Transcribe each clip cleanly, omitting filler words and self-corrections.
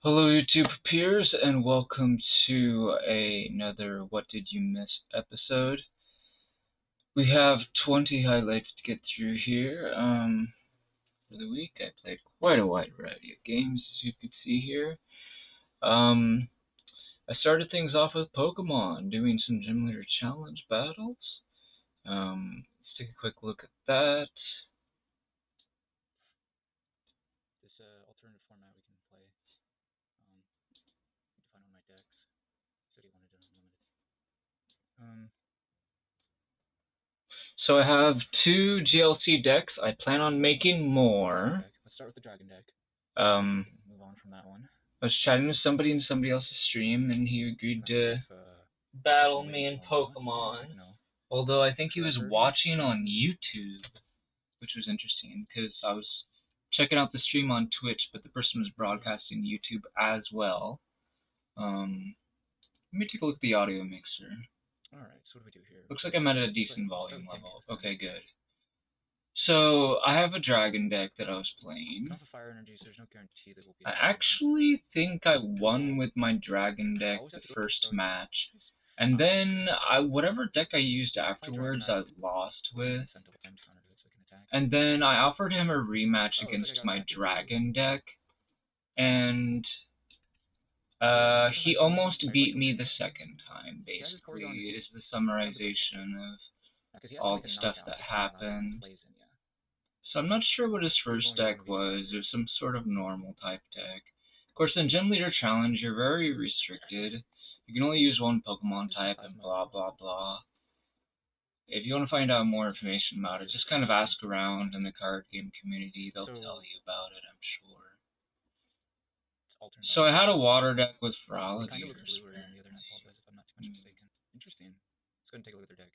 Hello YouTube peers and welcome to another What Did You Miss episode. We have 20 highlights to get through here. For the week I played quite a wide variety of games, as you can see here. I started things off with Pokemon, doing some Gym Leader Challenge battles. Let's take a quick look at that. This alternative format we can play. Need to find one of my decks. Said he wanted unlimited. So I have 2 GLC decks. I plan on making more. Let's start with the Dragon deck. Move on from that one. I was chatting with somebody in somebody else's stream, and he agreed to battle me in Pokemon. Although I think he was watching on YouTube, which was interesting, because I was checking out the stream on Twitch, but the person was broadcasting YouTube as well. Let me take a look at the audio mixer. Alright, so what do we do here? Looks like I'm at a decent volume level. Okay, good. So, I have a Dragon deck that I was playing. Fire energy, so there's no guarantee that we'll be. I actually think I won with my Dragon deck the first match. And then, whatever deck I used afterwards, I lost with. And then I offered him a rematch against my Dragon deck. And he almost beat me the second time, basically, is the summarization of all the stuff that happened. So I'm not sure what his first deck was. It was some sort of normal type deck. Of course, in Gym Leader Challenge, you're very restricted. You can only use one Pokemon type and blah, blah, blah. If you want to find out more information about it, just kind of ask around in the card game community. They'll tell you about it, I'm sure. So I had a water deck with Feraligatr. Interesting. Let's go and take a look at their deck.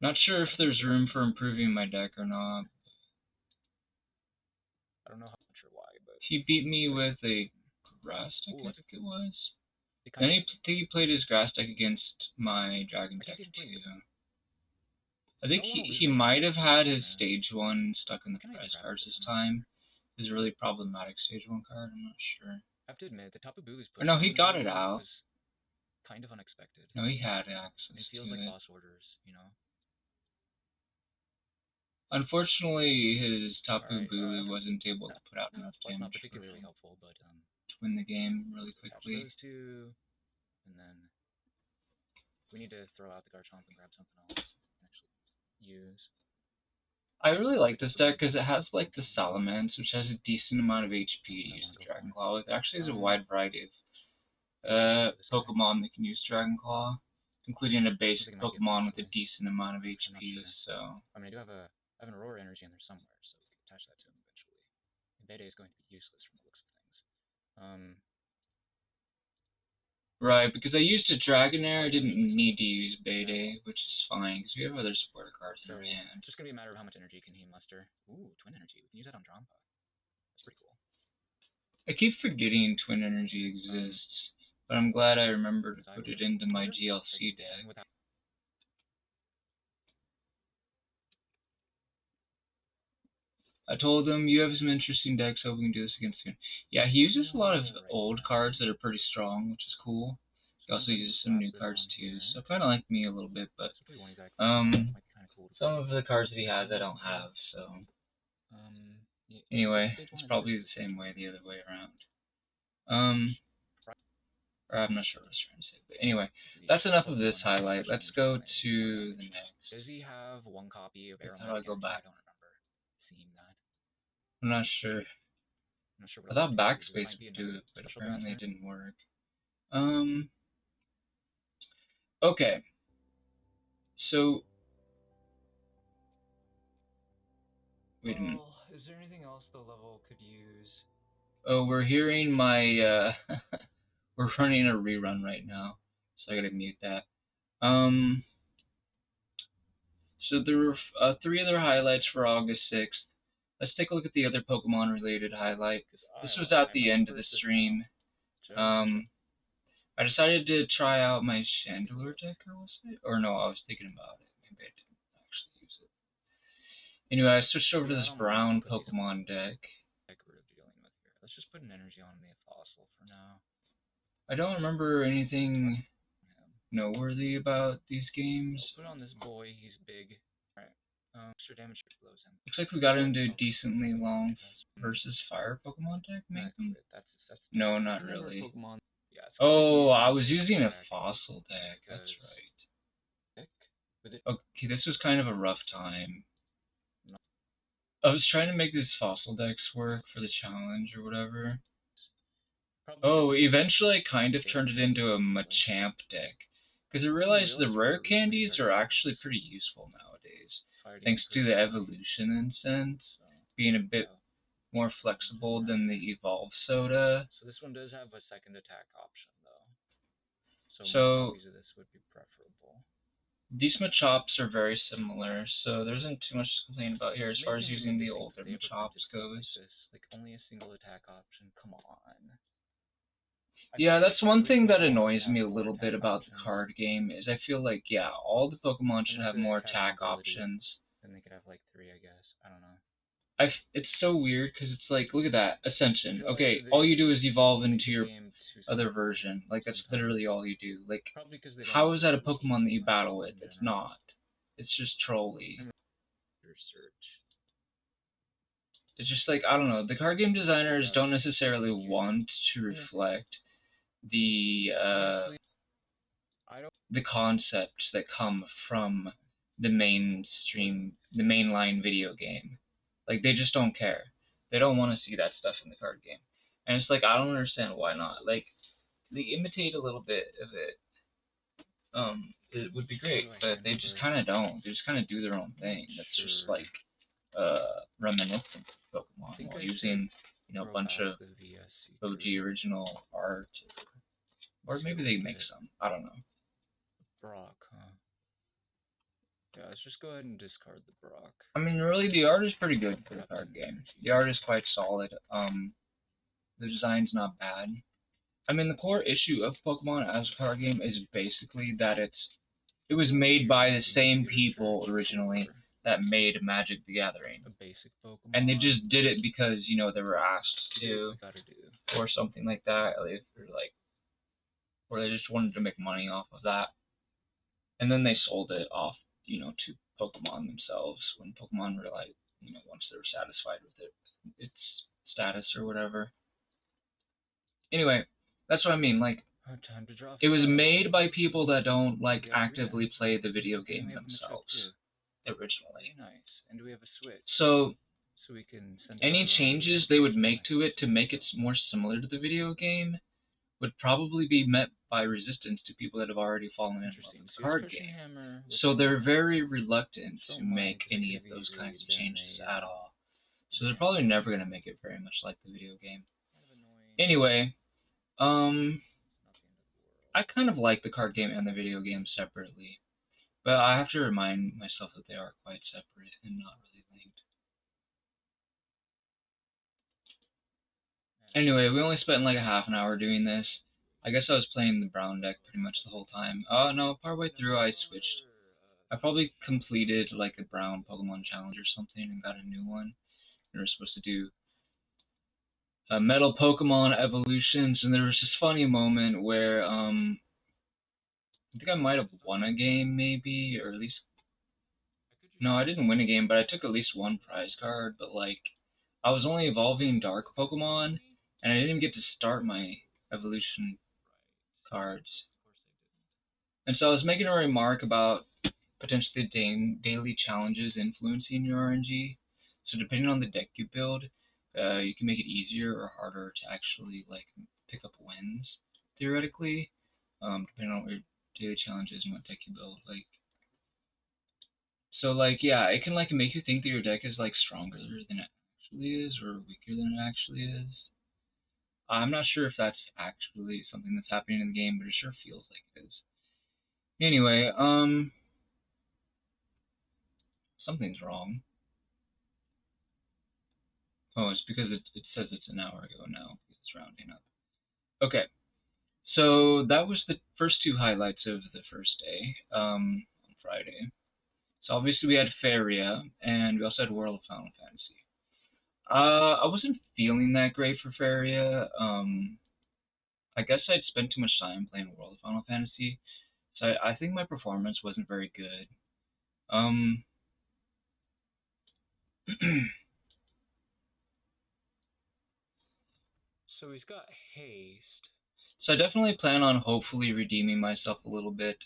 Not sure if there's room for improving my deck or not. I don't know how much or why, but he beat me with a grass deck, I think it was. Then he played his grass deck against my Dragon deck too. I think he might have had his stage 1 stuck in the prize cards this time. His really problematic stage 1 card, I'm not sure. I have to admit, the Tapu Bulu's or no, he got it out. Was kind of unexpected. No, he had access. It feels like boss orders, you know. Unfortunately, his Tapu Bulu wasn't able to put out enough damage. Not particularly helpful, but to win the game really quickly. Those two, and then we need to throw out the Garchomp and grab something else and actually use. I really like this deck because it has like the Salamence, which has a decent amount of HP to use the Dragon Claw with. It actually has a wide variety of Pokemon that can use Dragon Claw, including a basic Pokemon with a decent amount of HP. So I mean, I have an Aurora Energy in there somewhere, so we can attach that to him eventually. And Bede is going to be useless from the looks of things. Right, because I used a Dragonair, I didn't need to use Bede, which is fine, because we have other supporter cards in our hand. It's just going to be a matter of how much energy can he muster. Ooh, Twin Energy. We can use that on Drampa. That's pretty cool. I keep forgetting Twin Energy exists, but I'm glad I remembered to put it into my GLC deck. I told him, you have some interesting decks, so we can do this against him. Yeah, he uses a lot of old cards that are pretty strong, which is cool. He also uses some new cards too, so kind of like me a little bit, but some of the cards that he has I don't have, so anyway, it's probably the same way the other way around. Or I'm not sure what I was trying to say, but anyway, that's enough of this highlight. Let's go to the next. Does he have one copy of Aeromatic? How do I go back? I don't remember seeing that. I'm not sure. I thought backspace would do it, but apparently it didn't work. Okay. So, wait a minute. Is there anything else the level could use? Oh, we're hearing my, we're running a rerun right now, so I gotta mute that. So there were 3 other highlights for August 6th. Let's take a look at the other Pokemon-related highlight. This was at the end of the stream. I decided to try out my Chandelure deck, or was it? Or no, I was thinking about it. Maybe I didn't actually use it. Anyway, I switched over to this brown Pokemon deck. put an energy on the fossil for now. I don't remember anything noteworthy about these games. I'll put on this boy, he's big. Alright. Extra damage blows him. Looks like we got into a decently long versus fire Pokemon deck, maybe? That's No, not really. Pokemon. Yeah, oh, I was using a fossil deck, that's right. Okay, this was kind of a rough time. I was trying to make these fossil decks work for the challenge or whatever. Oh, eventually I kind of turned it into a Machamp deck. Because I realized the rare candies are actually pretty useful nowadays. Thanks to the evolution incense being a bit more flexible than the Evolve Soda. So this one does have a second attack option though. So more copies of this would be preferable. These Machops are very similar, so there isn't too much to complain about here as far as using the older Machops goes. Like only a single attack option, come on. Yeah, that's one thing that annoys me a little bit about the card game, is I feel like, yeah, all the Pokemon should have more attack options. Then they could have like 3, I guess. I don't know. It's so weird, because it's like, look at that, Ascension. Okay, all you do is evolve into your other version. Like, that's literally all you do. Like, how is that a Pokemon that you battle with? It's not. It's just trolly. It's just like, I don't know, the card game designers don't necessarily want to reflect the concepts that come from the mainline video game. Like, they just don't care. They don't want to see that stuff in the card game. And it's like, I don't understand why not. Like, they imitate a little bit of it. It would be great, but they just kind of don't. They just kind of do their own thing. That's just like reminiscent of Pokemon while using, you know, a bunch of OG original art. Or maybe they make some. I don't know. Brock, huh? Yeah, let's just go ahead and discard the Brock. I mean, really, the art is pretty good for the card game. The art is quite solid. The design's not bad. I mean, the core issue of Pokemon as a card game is basically that it was made by the same people originally that made Magic the Gathering. A basic Pokemon. And they just did it because, you know, they were asked to, or something like that, or they just wanted to make money off of that. And then they sold it off, you know, to Pokemon themselves when Pokemon realized, you know, once they were satisfied with its status or whatever. Anyway, that's what I mean, like, it was made by people that don't, like, actively play the video game themselves, originally. Nice. And we have a Switch. So we can send any changes they would make to it to make it more similar to the video game would probably be met by resistance to people that have already fallen in love with the card game. So they're very reluctant to make any of those kinds of changes at all. So they're probably never going to make it very much like the video game. Anyway, I kind of like the card game and the video game separately, but I have to remind myself that they are quite separate and not really linked. Anyway, we only spent like a half an hour doing this. I guess I was playing the brown deck pretty much the whole time. Oh no, partway through I switched. I probably completed like a brown Pokemon challenge or something and got a new one. We were supposed to do Metal Pokemon Evolutions, and there was this funny moment where I think I might have won a game maybe, or at least, no, I didn't win a game, but I took at least one prize card, but like, I was only evolving Dark Pokemon, and I didn't even get to start my evolution cards. And so I was making a remark about potentially daily challenges influencing your RNG. So depending on the deck you build, you can make it easier or harder to actually like pick up wins, theoretically, depending on what your daily challenge is and what deck you build. Like, so like, yeah, it can like make you think that your deck is like stronger than it actually is or weaker than it actually is. I'm not sure if that's actually something that's happening in the game, but it sure feels like it is. Anyway, something's wrong. Oh, it's because it says it's an hour ago now, because it's rounding up. Okay, so that was the first two highlights of the first day, on Friday. So obviously we had Faria, and we also had World of Final Fantasy. I wasn't feeling that great for Faria. I guess I'd spent too much time playing World of Final Fantasy, so I think my performance wasn't very good. Um, So he's got haste. so I definitely plan on hopefully redeeming myself a little bit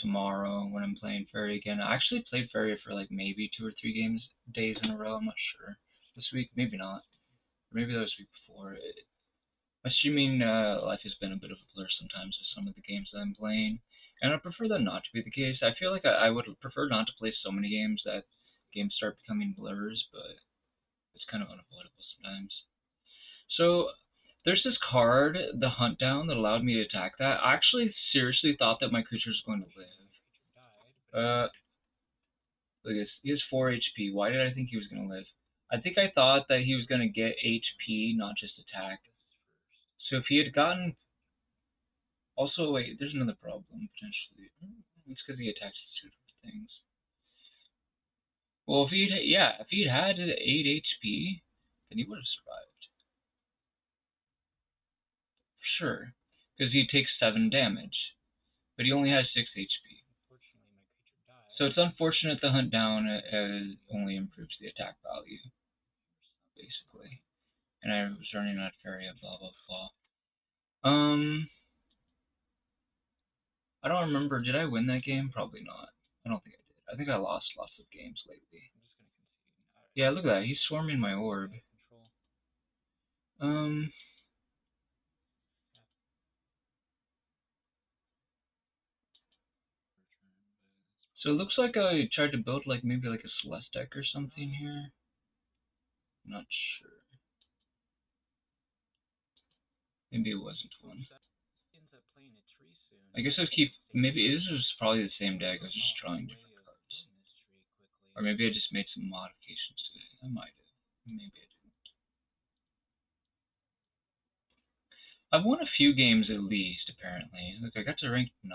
tomorrow when I'm playing Fairy again. I actually played Fairy for like maybe 2 or 3 days in a row. I'm not sure. This week, maybe not. Or maybe that was the week before. My streaming life has been a bit of a blur sometimes with some of the games that I'm playing, and I prefer that not to be the case. I feel like I would prefer not to play so many games that games start becoming blurs, but it's kind of unavoidable sometimes. So there's this card, the Hunt Down, that allowed me to attack that. I actually seriously thought that my creature was going to live. Look at this. He has 4 HP. Why did I think he was going to live? I think I thought that he was going to get HP, not just attack. So if he had gotten... Also, wait, there's another problem, potentially. It's because he attacks 2 different things. Well, if he'd had 8 HP, then he would have survived. For sure. Because he takes 7 damage. But he only has 6 HP. So it's unfortunate the Hunt Down only improves the attack value, basically. And I was running out of Faria, blah blah blah. I don't remember. Did I win that game? Probably not. I don't think I did. I think I lost lots of games lately. Yeah, look at that. He's swarming my orb. So it looks like I tried to build like maybe like a Celeste deck or something here. I'm not sure. Maybe it wasn't one. I guess I'd keep. Maybe this was probably the same deck. I was just drawing different cards. Or maybe I just made some modifications to it. I might have. Maybe I didn't. I've won a few games at least, apparently. Look, I got to rank 9.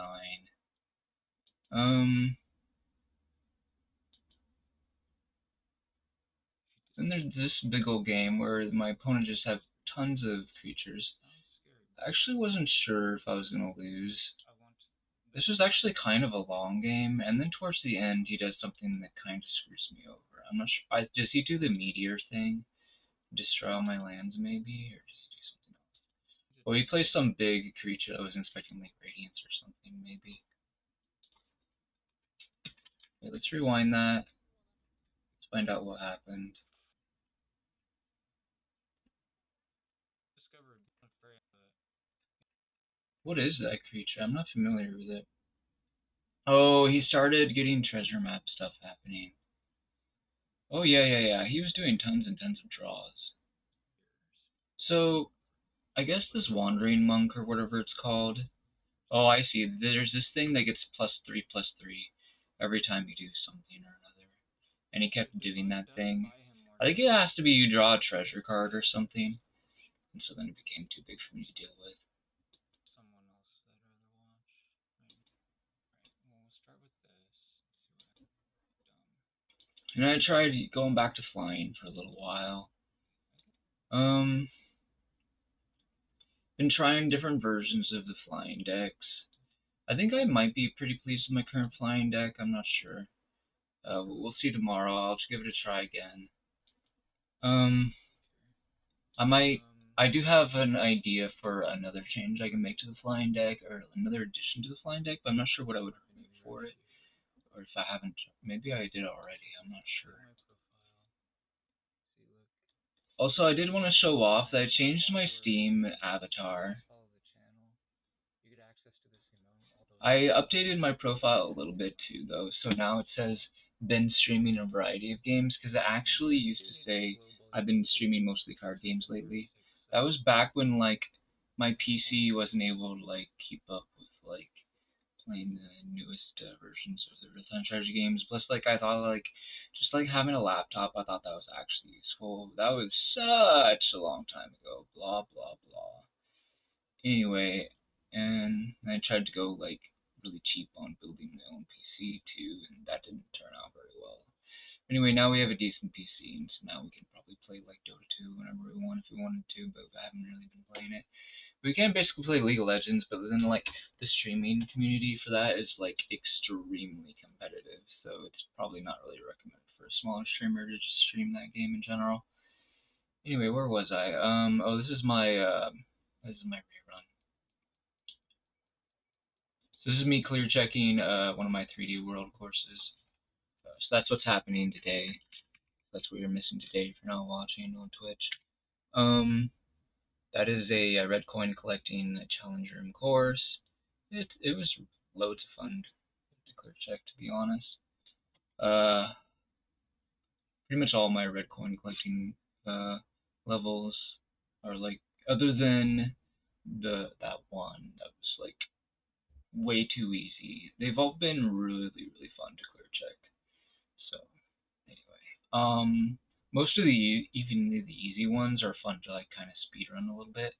Then there's this big old game where my opponent just have tons of creatures. I actually wasn't sure if I was going to lose. This was actually kind of a long game, and then towards the end he does something that kind of screws me over. I'm not sure. Does he do the meteor thing? Destroy all my lands, maybe? Or does he do something else? Well, he plays some big creature. I was expecting like Radiance or something, maybe. Okay, let's rewind that. Let's find out what happened. What is that creature? I'm not familiar with it. Oh, he started getting treasure map stuff happening. Oh, yeah. He was doing tons and tons of draws. So, I guess this Wandering Monk, or whatever it's called. Oh, I see. There's this thing that gets +3/+3 every time you do something or another. And he kept doing that thing. I think it has to be you draw a treasure card or something. And so then it became too big for me to deal with. And I tried going back to flying for a little while. Been trying different versions of the flying decks. I think I might be pretty pleased with my current flying deck. I'm not sure. We'll see tomorrow. I'll just give it a try again. I do have an idea for another change I can make to the flying deck, or another addition to the flying deck, but I'm not sure what I would remove for it. Or if I haven't, maybe I did already. I'm not sure. Also, I did want to show off that I changed my Steam avatar. I updated my profile a little bit too, though, so now it says been streaming a variety of games, because it actually used to say I've been streaming mostly card games lately. That was back when like my PC wasn't able to like keep up with like playing the newest versions of the real-time strategy games. Plus, like I thought like just like having a laptop, I thought that was actually useful. That was such a long time ago. Blah blah blah. Anyway, and I tried to go like really cheap on building my own PC too, and that didn't turn out very well. Anyway, now we have a decent PC, and so now we can probably playing it. We can basically play League of Legends, but then like the streaming community for that is like extremely competitive, so it's probably not really recommended for a smaller streamer to just stream that game in general. Anyway, where was I? Oh, this is my rerun. So this is me clear checking one of my 3D World courses. So that's what's happening today. That's what you're missing today if you're not watching on Twitch. That is a red coin collecting challenge room course. It was loads of fun to clear check, to be honest. Pretty much all my red coin collecting levels are like, other than that one that was like way too easy. They've all been really fun to clear check. So anyway, most of even the easy ones are fun to like kind of speedrun a little bit.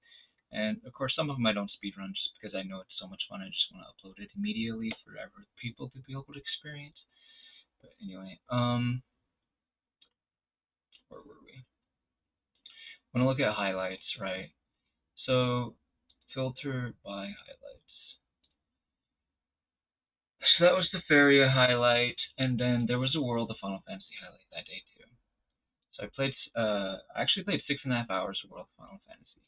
And of course, some of them I don't speedrun just because I know it's so much fun. I just want to upload it immediately for people to be able to experience. But anyway, where were we? I'm gonna look at highlights, right? So filter by highlights. So that was the Faria highlight, and then there was a World of Final Fantasy highlight that day too. So I actually played 6.5 hours of World of Final Fantasy,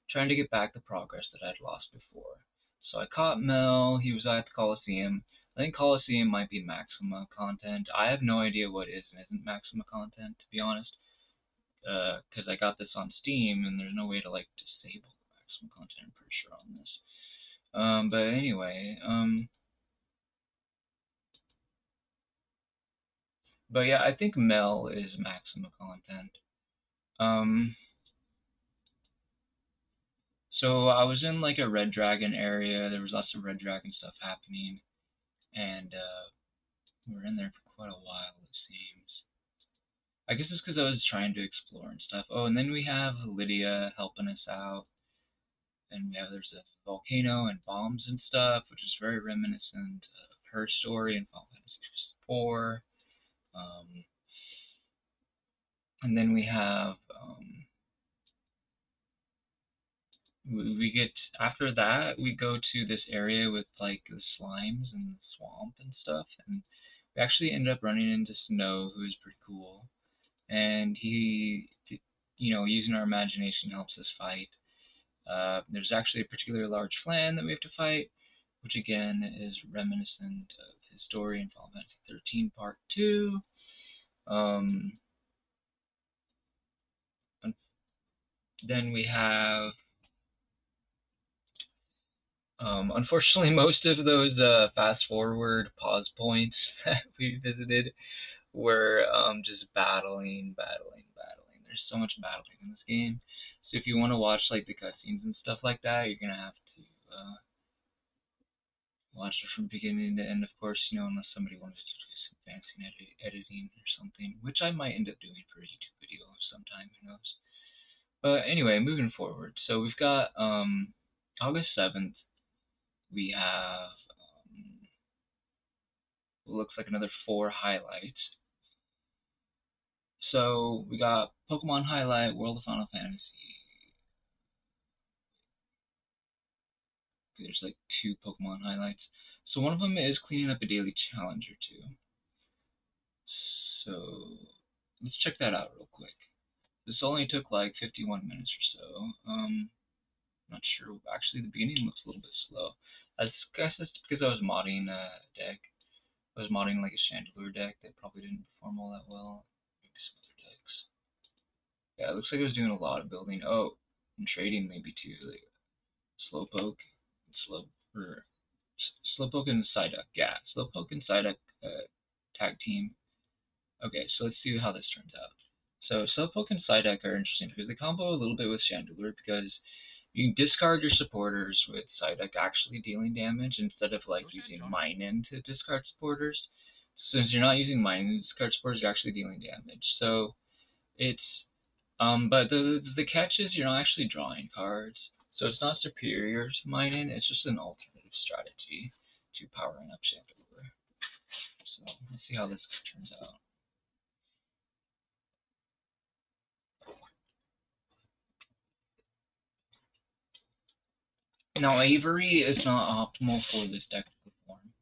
trying to get back the progress that I'd lost before. So I caught Mel, he was at the Coliseum. I think Coliseum might be Maxima content. I have no idea what is and isn't Maxima content, to be honest, because I got this on Steam, and there's no way to like disable the Maxima content, I'm pretty sure, on this. But anyway, but yeah, I think Mel is Maxima content. So I was in like a Red Dragon area. There was lots of Red Dragon stuff happening, and we were in there for quite a while, it seems. I guess it's because I was trying to explore and stuff. Oh, and then we have Lydia helping us out, and there's a volcano and bombs and stuff, which is very reminiscent of her story in Final Fantasy IV. And then we have we get, after that we go to this area with like the slimes and the swamp and stuff, and we actually end up running into Snow, who is pretty cool, and he, using our imagination helps us fight. There's actually a particularly large flan that we have to fight, which again is reminiscent of his story in Final Fantasy 13 Part 2. Then we have, unfortunately, most of those fast forward pause points that we visited were just battling. There's so much battling in this game. So if you want to watch like the cutscenes and stuff like that, you're gonna have to watch it from beginning to end, of course, unless somebody wanted to do some fancy editing or something, which I might end up doing for a YouTube video sometime, who knows. But anyway, moving forward. So we've got August 7th. We have looks like another 4 highlights. So we got Pokemon Highlight, World of Final Fantasy. There's like 2 Pokemon highlights. So one of them is cleaning up a daily challenge or 2. So let's check that out real quick. This only took like 51 minutes or so. Not sure. Actually, the beginning looks a little bit slow. I guess that's because I was modding a deck. I was modding like a Chandelure deck that probably didn't perform all that well. Maybe some other decks. Yeah, it looks like I was doing a lot of building. Oh, and trading maybe too. Like Slowpoke, Slowpoke and Psyduck. Yeah, Slowpoke and Psyduck tag team. Okay, so let's see how this turns out. So Slowpoke and Psyduck are interesting because they combo a little bit with Chandelure, because you can discard your supporters with Psyduck actually dealing damage instead of like using Minun to discard supporters. Since you're not using Minun to discard supporters, you're actually dealing damage. So it's but the catch is you're not actually drawing cards, so it's not superior to Minun. It's just an alternative strategy to powering up Chandelure. So let's see how this turns out. Now, Avery is not optimal for this deck to perform,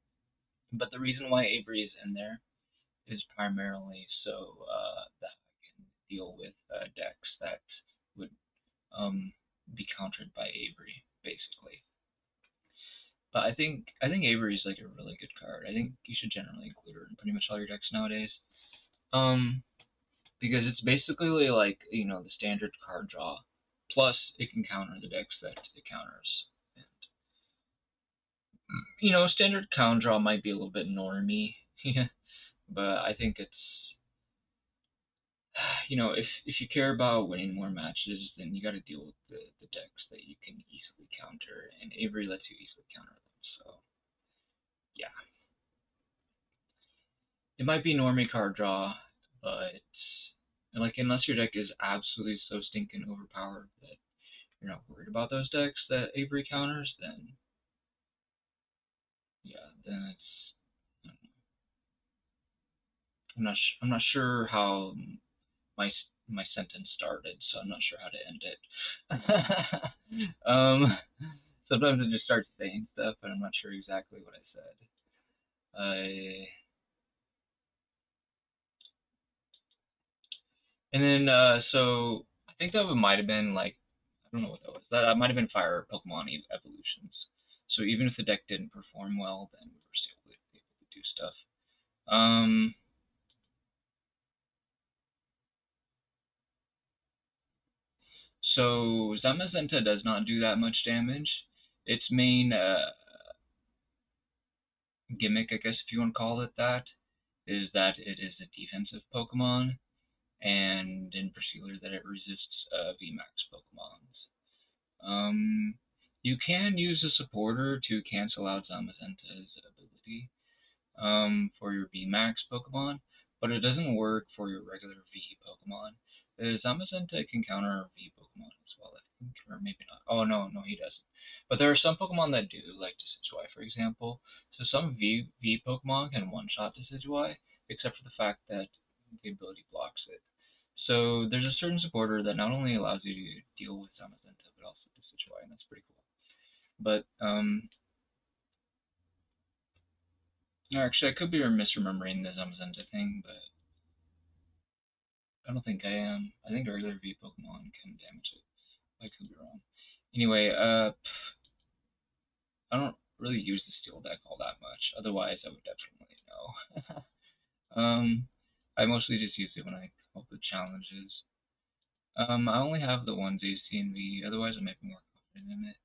but the reason why Avery is in there is primarily so that I can deal with decks that would be countered by Avery, basically. But I think Avery is like a really good card. I think you should generally include her in pretty much all your decks nowadays. Because it's basically like, you know, the standard card draw, plus it can counter the decks that it counters. And, you know, standard counter draw might be a little bit normy, but I think it's, you know, if you care about winning more matches, then you got to deal with the decks that you can easily counter, and Avery lets you easily counter them. So, yeah, it might be normie card draw, but like unless your deck is absolutely so stinking overpowered that you're not worried about those decks that Avery counters, then yeah, then it's I'm not sure how my sentence started, so I'm not sure how to end it. Sometimes I just start saying stuff, and I'm not sure exactly what I said. And then so I think that might have been like, I don't know what that was. That might have been Fire Pokemon evolutions. So even if the deck didn't perform well, then we were still able to do stuff. So Zamazenta does not do that much damage. Its main gimmick, I guess if you want to call it that, is that it is a defensive Pokemon, and in particular that it resists VMAX Pokemons. You can use a supporter to cancel out Zamazenta's ability for your VMAX Pokemon, but it doesn't work for your regular V Pokemon. Zamazenta can counter V Pokemon as well, I think, or maybe not. Oh, no, he doesn't. But there are some Pokemon that do, like Decidueye, for example. So some V Pokemon can one-shot Decidueye, except for the fact that the ability blocks it. So there's a certain supporter that not only allows you to deal with Zamazenta, but also Decidueye, and that's pretty cool. But, actually, I could be misremembering the Zamazenta thing, but I don't think I am. I think regular V Pokemon can damage it. I could be wrong. Anyway, I don't really use the Steel deck all that much. Otherwise, I would definitely know. I mostly just use it when I come up with challenges. I only have the ones AC and V. Otherwise, I might be more confident in it.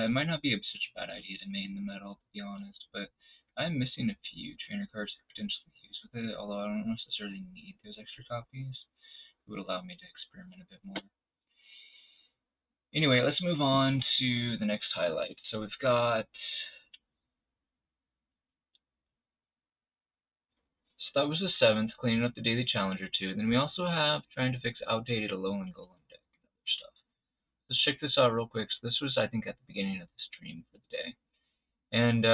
It might not be such a bad idea to main the metal, to be honest, but I'm missing a few trainer cards to potentially use with it, although I don't necessarily need those extra copies. It would allow me to experiment a bit more. Anyway, let's move on to the next highlight. So we've got... So that was the 7th, cleaning up the Daily Challenger 2. Then we also have trying to fix outdated Alolan Golem deck and other stuff. Let's check this out real quick. So this was, I think, at the beginning of the stream for the day. And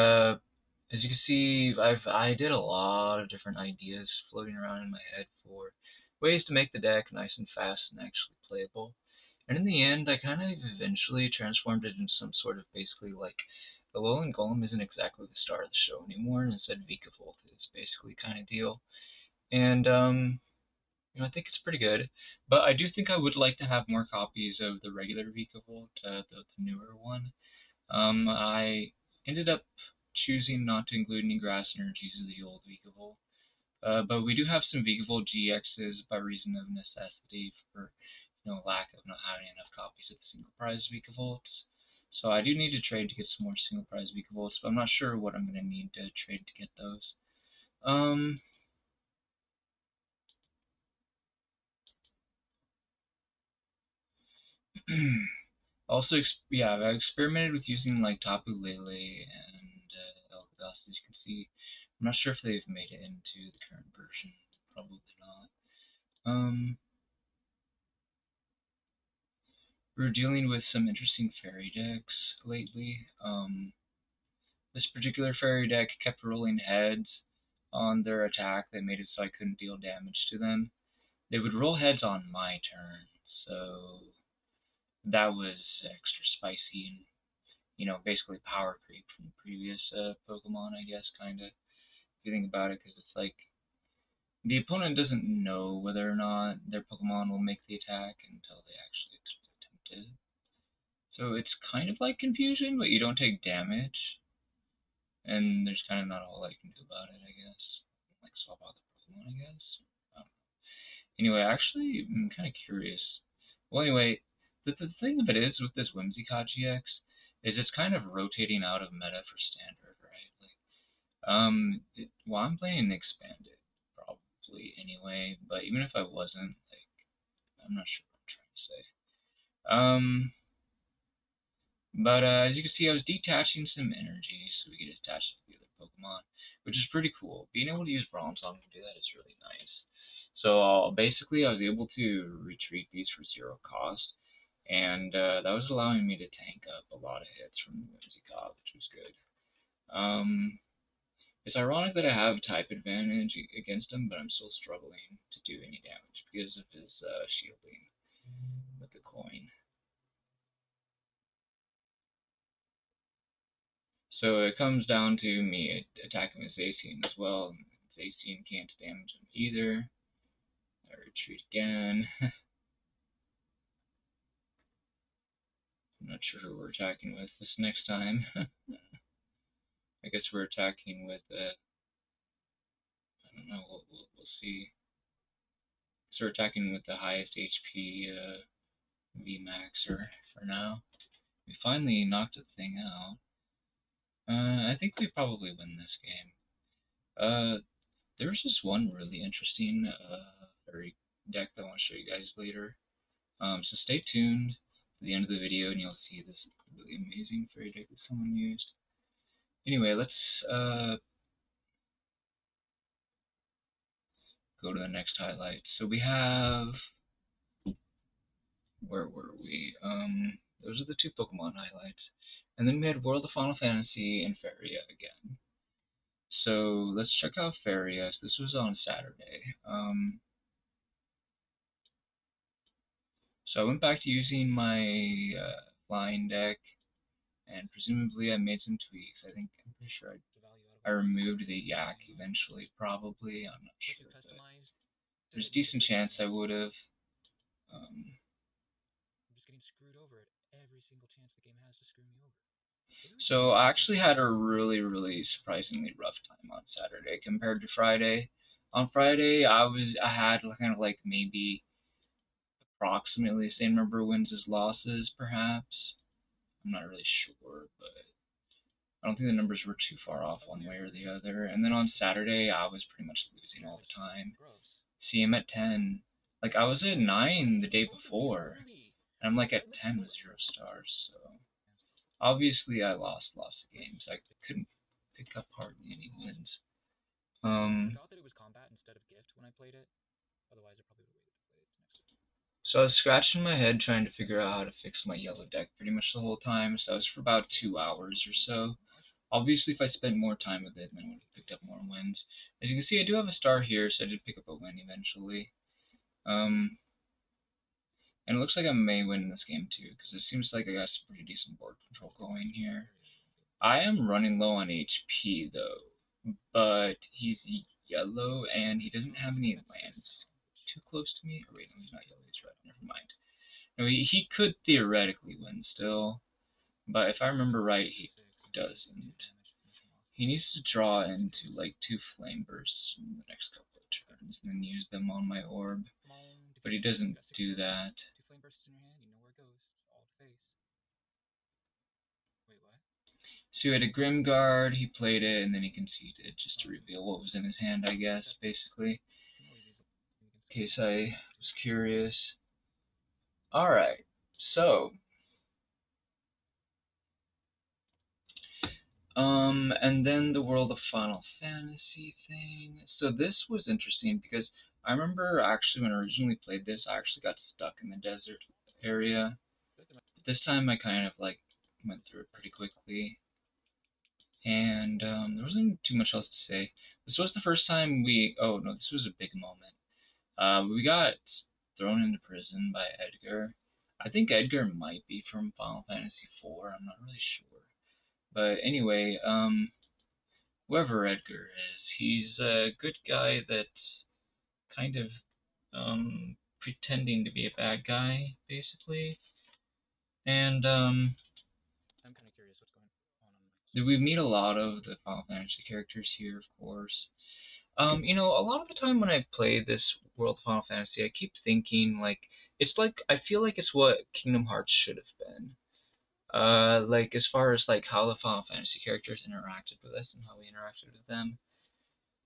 as you can see, I did a lot of different ideas floating around in my head for ways to make the deck nice and fast and actually playable. And in the end, I kind of eventually transformed it into some sort of basically like the Alolan Golem isn't exactly the star of the show anymore, and instead Vikavolt is basically kind of deal. And you know, I think it's pretty good. But I do think I would like to have more copies of the regular Vikavolt, the newer one. I ended up choosing not to include any grass energies of the old Vikavolt. But we do have some Vikavolt GXs by reason of necessity for lack of not having enough copies of the single prize Vikavolts. So I do need to trade to get some more single prize Vikavolts, but I'm not sure what I'm going to need to trade to get those. Also, yeah, I experimented with using like Tapu Lele and Elgasus, as you can see. I'm not sure if they've made it into the current version. Probably not. We're dealing with some interesting fairy decks lately. This particular fairy deck kept rolling heads on their attack that made it so I couldn't deal damage to them. They would roll heads on my turn, so that was extra spicy, and basically power creep from the previous Pokemon, I guess, kind of. If you think about it, because it's like the opponent doesn't know whether or not their Pokemon will make the attack until they actually attempt it. So it's kind of like confusion, but you don't take damage, and there's kind of not a whole lot you can do about it, I guess. Like swap out the Pokemon, I guess. I don't know. Anyway, actually, I'm kind of curious. Well, anyway, the thing of it is with this Whimsicott GX is it's kind of rotating out of meta for standard, right? Like, well, I'm playing expanded probably anyway, but even if I wasn't, like, I'm not sure what I'm trying to say. But as you can see, I was detaching some energy so we could attach it to the other Pokemon, which is pretty cool. Being able to use Bronzong to do that is really nice. So basically, I was able to retreat these for 0 cost, and that was allowing me to tank up a lot of hits from the Whimsicott, which was good. It's ironic that I have type advantage against him, but I'm still struggling to do any damage because of his shielding with the coin. So it comes down to me attacking with Zacian as well. Zacian can't damage him either. I retreat again. I'm not sure who we're attacking with this next time. I guess we're attacking with, I don't know, we'll see. So we're attacking with the highest HP VMAXer for now. We finally knocked the thing out. I think we probably win this game. There's just one really interesting fairy deck that I want to show you guys later. So stay tuned to the end of the video and you'll see this really amazing fairy deck that someone used. Anyway, let's go to the next highlight. So we have, where were we? Those are the 2 Pokemon highlights. And then we had World of Final Fantasy and Faria again. So let's check out Faria. So this was on Saturday. So I went back to using my flying deck, and presumably I made some tweaks. I'm pretty sure I removed the yak eventually, probably. I'm not sure, but there's a decent chance I would have. I'm just getting screwed over at every single chance the game has to screw me over. So I actually had a really surprisingly rough time on Saturday compared to Friday. On Friday, I had kind of like maybe approximately the same number of wins as losses, perhaps. I'm not really sure, but I don't think the numbers were too far off one way or the other. And then on Saturday, I was pretty much losing all the time. See, I'm at 10. Like, I was at 9 the day before, and I'm like at 10 with 0 stars, so obviously I lost lots of games. I couldn't pick up hardly any wins. I thought that it was combat instead of gift when I played it. Otherwise, I probably would have waited to play it next week. So I was scratching my head trying to figure out how to fix my yellow deck pretty much the whole time. So that was for about 2 hours or so. Obviously, if I spent more time with it, then I would have picked up more wins. As you can see, I do have a star here, so I did pick up a win eventually. And it looks like I may win this game too, because it seems like I got some pretty decent board control going here. I am running low on HP though, but he's yellow and he doesn't have any lands too close to me. Oh, wait, no, he's not yellow, he's red. Never mind. No, he could theoretically win still, but if I remember right, he doesn't. He needs to draw into like 2 flame bursts in the next couple of turns and then use them on my orb, but he doesn't do that. 2 flame bursts in your hand, you know where it goes. All to face. Wait, what? So he had a Grimguard, he played it, and then he conceded just to reveal what was in his hand, I guess, basically. In case I was curious. Alright, so and then the World of Final Fantasy thing. So this was interesting because I remember actually when I originally played this, I actually got stuck in the desert area. But this time I kind of like went through it pretty quickly. And there wasn't too much else to say. This was the first time oh no, this was a big moment. We got thrown into prison by Edgar. I think Edgar might be from Final Fantasy IV, I'm not really sure. But anyway, whoever Edgar is, he's a good guy that's kind of pretending to be a bad guy, basically. And I'm kind of curious what's going on. we meet a lot of the Final Fantasy characters here, of course. You know, a lot of the time when I play this World of Final Fantasy, I keep thinking it's like I feel like it's what Kingdom Hearts should have been. Like as far as like how the Final Fantasy characters interacted with us and how we interacted with them,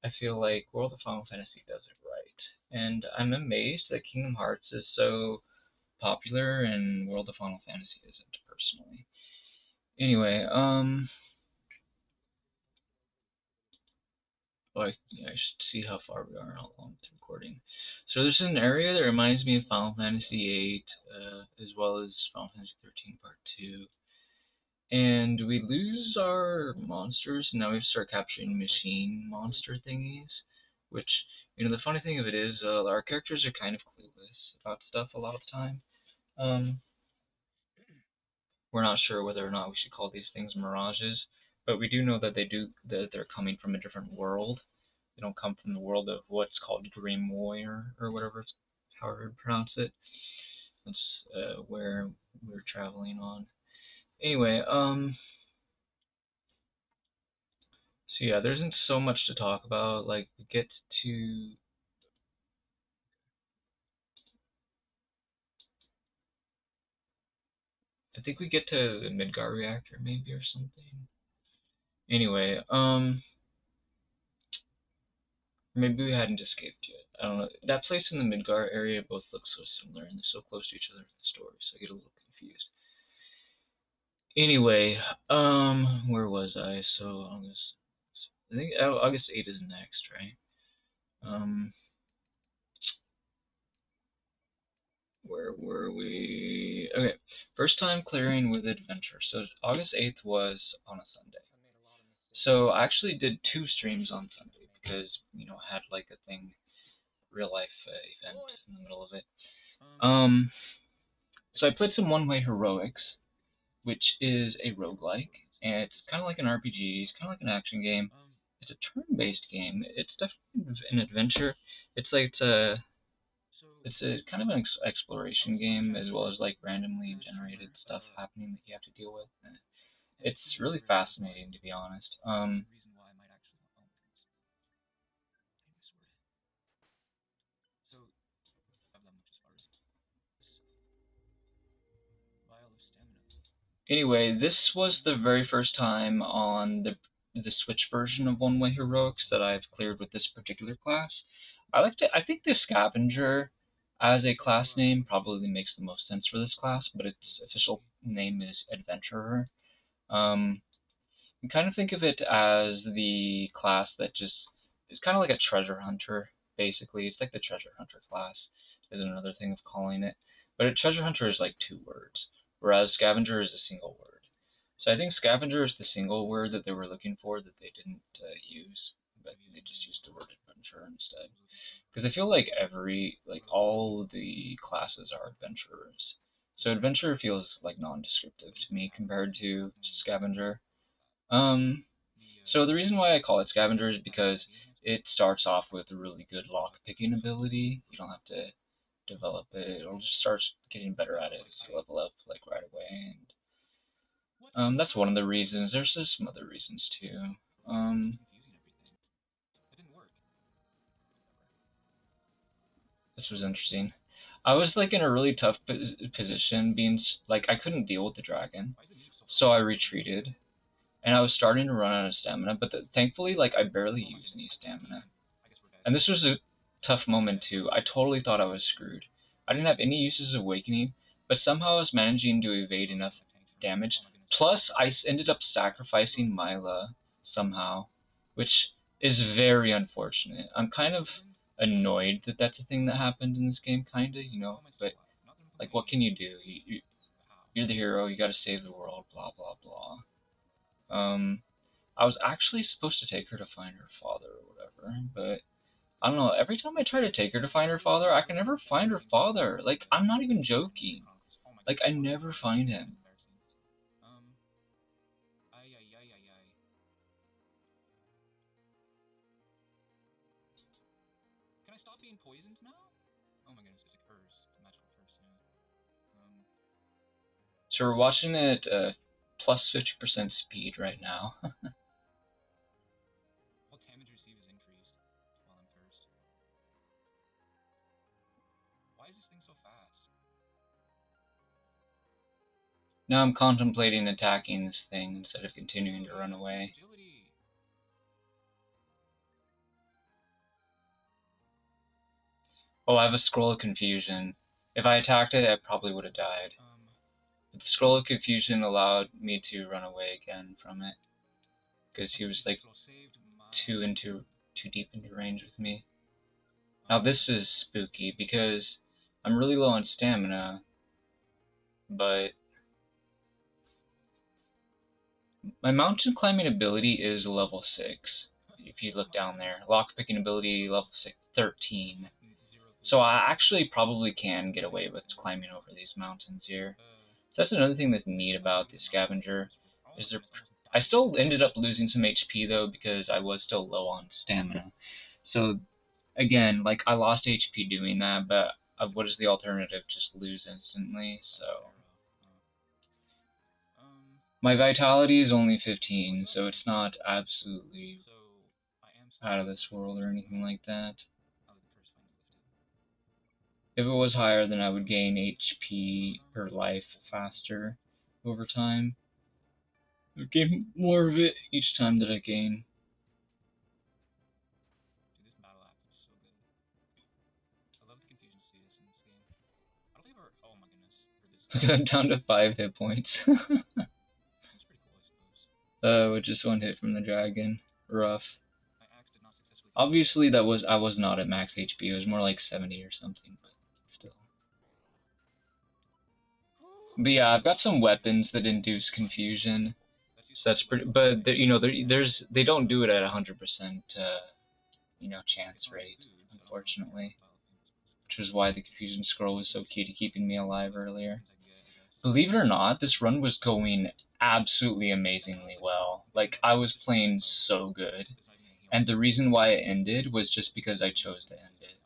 I feel like World of Final Fantasy does it right. And I'm amazed that Kingdom Hearts is so popular and World of Final Fantasy isn't, personally. Anyway, I should see how far we are, how long it's recording. So this is an area that reminds me of Final Fantasy VIII, as well as Final Fantasy 13 Part 2. And we lose our monsters, and now we start capturing machine monster thingies, which, you know, the funny thing of it is, our characters are kind of clueless about stuff a lot of the time. We're not sure whether or not we should call these things mirages, but we do know that that they're coming from a different world. They don't come from the world of what's called Grimoire, or whatever, however you pronounce it. That's where we're traveling on. Anyway, so yeah, there isn't so much to talk about. Like, we get to... I think we get to the Midgar reactor, maybe, or something. Anyway, maybe we hadn't escaped yet. I don't know. That place in the Midgar area both look so similar, and they're so close to each other in the story, so I get a little confused. Anyway, where was I? So, I think August 8 is next, right? Where were we? Okay, first time clearing with adventure. So August 8th was on a Sunday. So I actually did 2 streams on Sunday because, you know, I had like a thing, real life event in the middle of it. So I played some One Way Heroics, which is a roguelike, and it's kind of like an RPG. It's kind of like an action game. It's a turn-based game. It's definitely an adventure. It's a kind of an exploration game, as well as like randomly generated stuff happening that you have to deal with. And it's really fascinating, to be honest. Anyway, this was the very first time on the Switch version of One Way Heroics that I've cleared with this particular class. I think the Scavenger as a class name probably makes the most sense for this class, but its official name is Adventurer. You kind of think of it as the class that just is kind of like a treasure hunter, basically. It's like the treasure hunter class is another thing of calling it. But a treasure hunter is like 2 words, whereas scavenger is a single word. So I think scavenger is the single word that they were looking for that they didn't use, but they just used the word adventurer instead. Because I feel like all the classes are adventurers. So adventurer feels like non-descriptive to me compared to scavenger. So the reason why I call it Scavenger is because it starts off with a really good lock-picking ability. You don't have to develop it. It'll just start getting better at it as you level up, like, right away. And that's one of the reasons. There's just some other reasons, too. This was interesting. I was, like, in a really tough position, being, like, I couldn't deal with the dragon. So I retreated. And I was starting to run out of stamina, but thankfully, like, I barely used any stamina. And this was a tough moment, too. I totally thought I was screwed. I didn't have any uses of Awakening, but somehow I was managing to evade enough damage. Plus, I ended up sacrificing Mila somehow, which is very unfortunate. I'm kind of annoyed that that's a thing that happened in this game, kinda, you know, but, like, what can you do? You're the hero, you gotta save the world, blah, blah, blah. I was actually supposed to take her to find her father or whatever, but I don't know, every time I try to take her to find her father, I can never find her father. Like, I'm not even joking. Like, I never find him. Can I stop being poisoned now? Oh my goodness, it's a curse. It's a magical curse, yeah. So we're watching it plus 50% speed right now. What damage received is increased while I'm cursed. Why is this thing so fast? Now I'm contemplating attacking this thing instead of continuing to run away. Agility. Oh, I have a Scroll of Confusion. If I attacked it, I probably would have died. But the Scroll of Confusion allowed me to run away again from it. Because he was like too deep into range with me. Now this is spooky because I'm really low on stamina, but my mountain climbing ability is level 6. If you look down there, lockpicking ability level 6, 13. So I actually probably can get away with climbing over these mountains here. So that's another thing that's neat about the scavenger. I still ended up losing some HP though because I was still low on stamina. So again, like I lost HP doing that, but what is the alternative? Just lose instantly. So my vitality is only 15, so it's not absolutely out of this world or anything like that. If it was higher, then I would gain HP per life faster over time. I would gain more of it each time that I gain. Dude, this battle app is so good. I love the confusion status in this game. I don't think I've ever... Oh my goodness. I'm down to 5 hit points. That's pretty cool, I suppose. With just 1 hit from the dragon. Rough. My axe did not successfully... Obviously, I was not at max HP. It was more like 70 or something, but still. But yeah, I've got some weapons that induce confusion. So that's pretty. But you know, they don't do it at 100%. You know, chance rate, unfortunately, which is why the confusion scroll was so key to keeping me alive earlier. Believe it or not, this run was going absolutely amazingly well. Like, I was playing so good. And the reason why it ended was just because I chose to end it.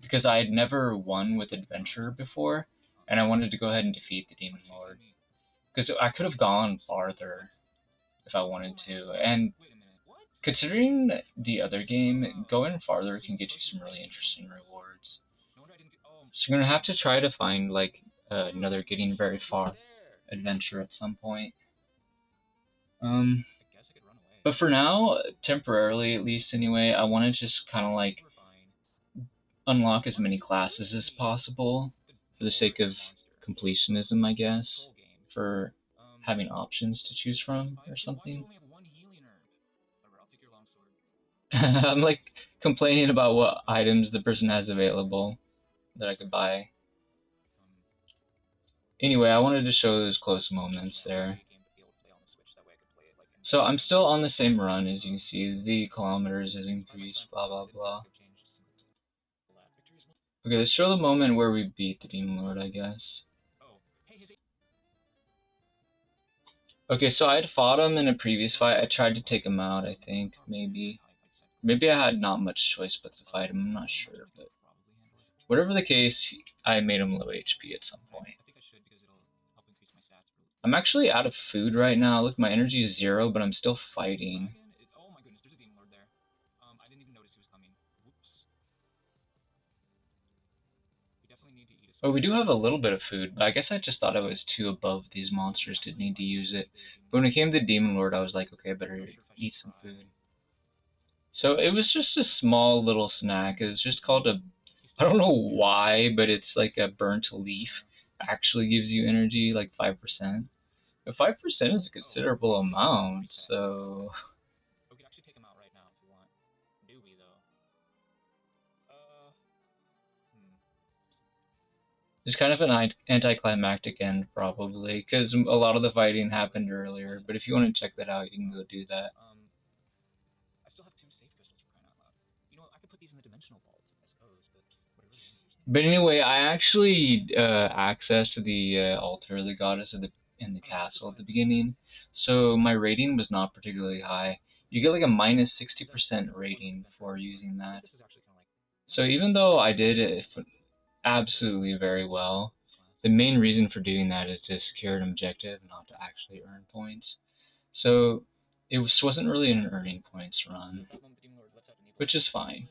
Because I had never won with Adventure before, and I wanted to go ahead and defeat the Demon Lord. Because I could have gone farther if I wanted to. And considering the other game, going farther can get you some really interesting rewards. So you're going to have to try to find, like, another Getting Very Far adventure at some point. But for now, temporarily at least anyway, I want to just kind of like unlock as many classes as possible for the sake of completionism, I guess, for having options to choose from or something. I'm like complaining about what items the person has available that I could buy. Anyway, I wanted to show those close moments there. So I'm still on the same run, as you can see. The kilometers has increased, blah blah blah. Okay, let's show the moment where we beat the Demon Lord, I guess. Okay, so I had fought him in a previous fight. I tried to take him out, I think, maybe. Maybe I had not much choice but to fight him, I'm not sure, but... Whatever the case, I made him low HP at some point. I'm actually out of food right now. Look, my energy is 0, but I'm still fighting. Oh my goodness, there's a Demon Lord there. I didn't even notice he was coming. Whoops. We definitely need to eat Oh, we do have a little bit of food, but I guess I just thought I was too above these monsters to need to use it. But when it came to Demon Lord, I was like, okay, I better eat some food. So it was just a small little snack. It was just called a... I don't know why, but it's like a burnt leaf. Actually gives you energy, like 5%. But 5% is a considerable amount, so... We could actually take him out right now if you want. Do we, though? It's kind of an anticlimactic end, probably, because a lot of the fighting happened earlier. But if you want to check that out, you can go do that. I still have 2 safe crystals for crying out loud. You know what, I could put these in the dimensional vault, I suppose, but whatever. But anyway, I actually accessed the altar of the goddess in the castle at the beginning. so my rating was not particularly high. You get like a minus 60% rating for using that. So even though I did it absolutely very well, the main reason for doing that is to secure an objective, not to actually earn points. So it wasn't really an earning points run, which is fine.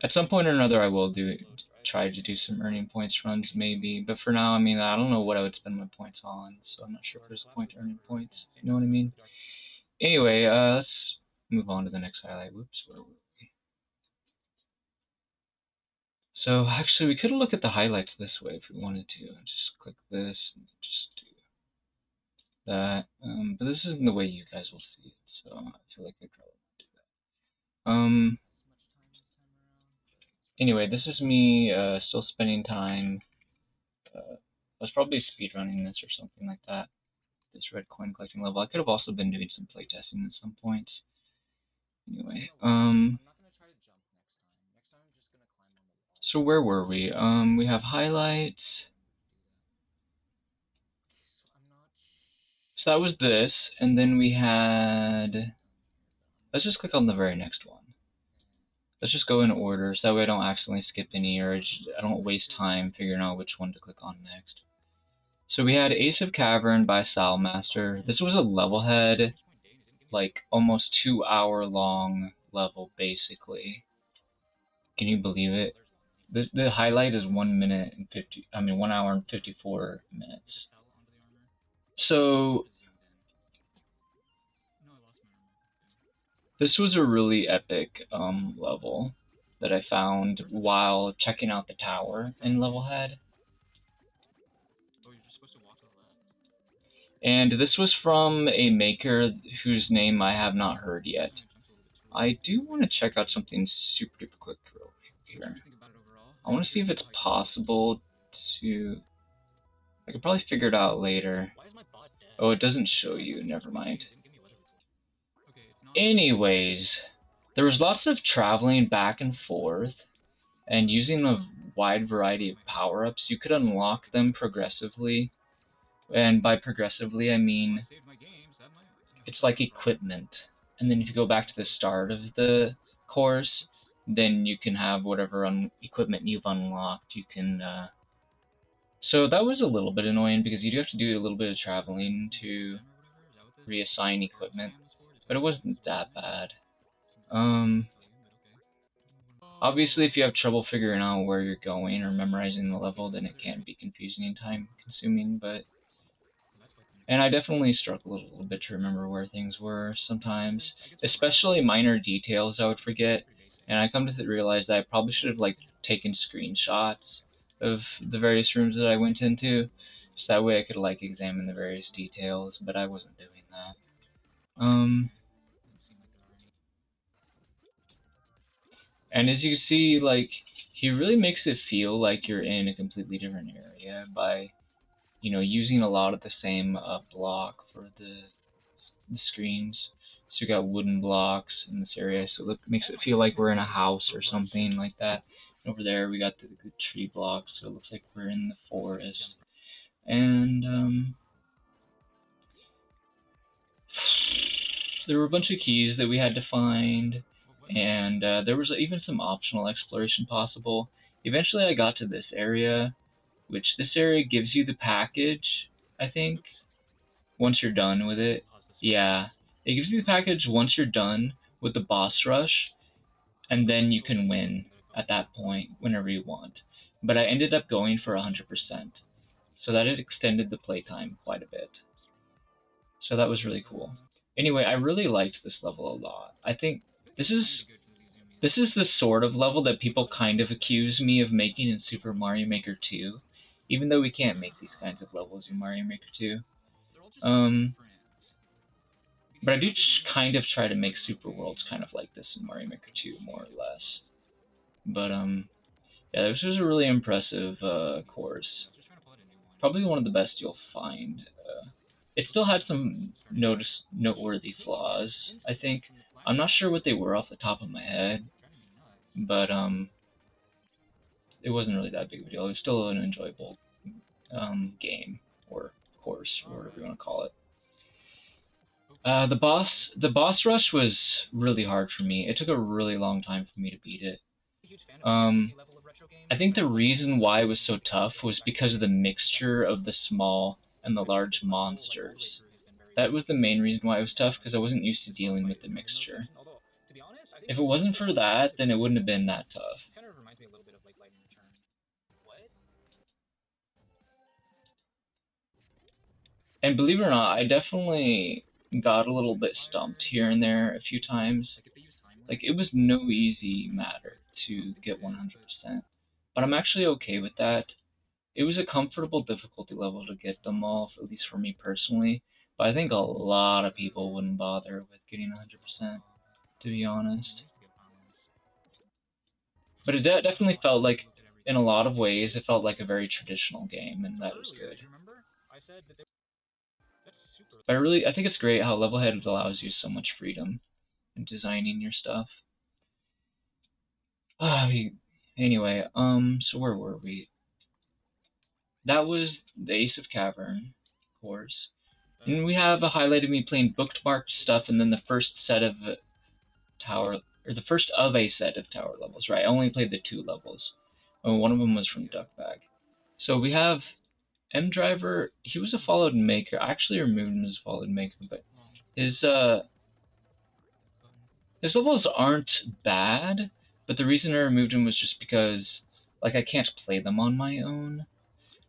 At some point or another I will try to do some earning points runs maybe, but for now, I mean, I don't know what I would spend my points on, so I'm not sure if there's a point to earning points, you know what I mean? Anyway, let's move on to the next highlight. Whoops, where were we? So actually we could look at the highlights this way if we wanted to. Just click this and just do that. But this isn't the way you guys will see it, so I feel like I probably won't do that. Anyway, this is me still spending time. I was probably speedrunning this or something like that. This red coin collecting level. I could have also been doing some playtesting at some points. Anyway, so where were we? We have highlights. So that was this, and then we had, let's just click on the very next one. Let's just go in order, so that way I don't accidentally skip any, or I don't waste time figuring out which one to click on next. So we had Ace of Cavern by Salmaster. This was a level head, like almost 2-hour long level, basically. Can you believe it? The highlight is 1 hour and 54 minutes. So this was a really epic level that I found while checking out the tower in Levelhead. And this was from a maker whose name I have not heard yet. I do want to check out something super duper quick real here. I want to see if it's possible to... I could probably figure it out later. Oh, it doesn't show you. Never mind. Anyways, there was lots of traveling back and forth, and using a wide variety of power-ups, you could unlock them progressively. And by progressively, I mean it's like equipment. And then if you go back to the start of the course, then you can have whatever equipment you've unlocked. You can. So that was a little bit annoying because you do have to do a little bit of traveling to reassign equipment, but it wasn't that bad. Obviously, if you have trouble figuring out where you're going or memorizing the level, then it can be confusing and time-consuming, but... And I definitely struggled a little bit to remember where things were sometimes, especially minor details I would forget, and I come to realize that I probably should have, like, taken screenshots of the various rooms that I went into, so that way I could, like, examine the various details, but I wasn't doing that. And as you can see, like, he really makes it feel like you're in a completely different area by, you know, using a lot of the same block for the screens. So you got wooden blocks in this area, so it makes it feel like we're in a house or something like that. And over there we got the tree blocks, so it looks like we're in the forest. And there were a bunch of keys that we had to find, and there was even some optional exploration possible. Eventually I got to this area, which this area gives you the package, I think, once you're done with it. Yeah, it gives you the package once you're done with the boss rush, and then you can win at that point whenever you want. But I ended up going for 100%, so that it extended the playtime quite a bit. So that was really cool. Anyway, I really liked this level a lot. I think this is the sort of level that people kind of accuse me of making in Super Mario Maker 2, even though we can't make these kinds of levels in Mario Maker 2. But I do kind of try to make Super Worlds kind of like this in Mario Maker 2, more or less. But, yeah, this was a really impressive course. Probably one of the best you'll find. It still had some noteworthy flaws, I think. I'm not sure what they were off the top of my head, but it wasn't really that big of a deal. It was still an enjoyable game, or course, or whatever you want to call it. The boss rush was really hard for me. It took a really long time for me to beat it. I think the reason why it was so tough was because of the mixture of the small and the large monsters. That was the main reason why it was tough, because I wasn't used to dealing with the mixture. If it wasn't for that, then it wouldn't have been that tough. Kind of reminds me a little bit of like Lightning Return. What? And believe it or not, I definitely got a little bit stumped here and there a few times. Like, it was no easy matter to get 100%. But I'm actually okay with that. It was a comfortable difficulty level to get them all, at least for me personally. But I think a lot of people wouldn't bother with getting 100%, to be honest. But it definitely felt like, in a lot of ways, it felt like a very traditional game, and that was good. But I think it's great how Levelhead allows you so much freedom in designing your stuff. Anyway, so where were we? That was the Ace of Cavern, of course. And we have a highlight of me playing bookmarked stuff, and then the first set of the first of a set of tower levels, right? I only played the 2 levels. Oh, one of them was from Duckbag. So we have M Driver. He was a followed maker. I actually removed him as a followed maker, but his levels aren't bad, but the reason I removed him was just because, like, I can't play them on my own.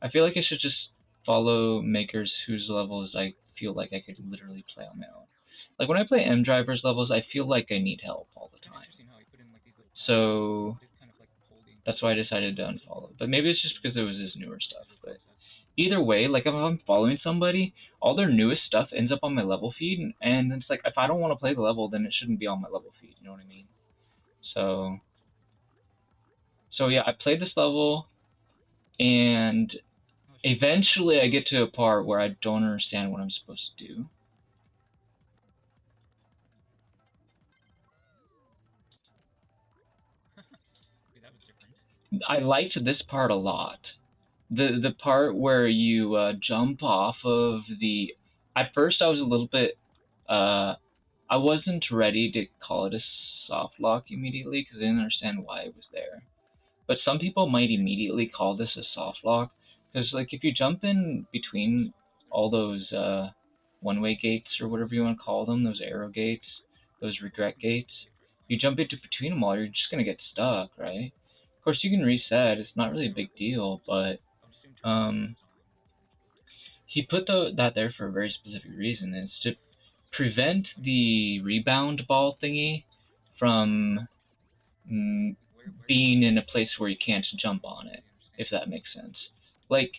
I feel like I should just follow makers whose levels I feel like I could literally play on my own. Like, when I play M Driver's levels, I feel like I need help all the time. So that's why I decided to unfollow. But maybe it's just because it was his newer stuff. But either way, like, if I'm following somebody, all their newest stuff ends up on my level feed, and it's like, if I don't want to play the level, then it shouldn't be on my level feed, you know what I mean? So yeah, I played this level, and eventually I get to a part where I don't understand what I'm supposed to do. I liked this part a lot. The part where you jump off of the... At first I was a little bit... I wasn't ready to call it a soft lock immediately, because I didn't understand why it was there. But some people might immediately call this a soft lock, because, like, if you jump in between all those one-way gates, or whatever you want to call them, those arrow gates, those regret gates, you jump into between them all, you're just going to get stuck, right? Of course, you can reset. It's not really a big deal, but he put that there for a very specific reason. It's to prevent the rebound ball thingy from being in a place where you can't jump on it, if that makes sense. Like,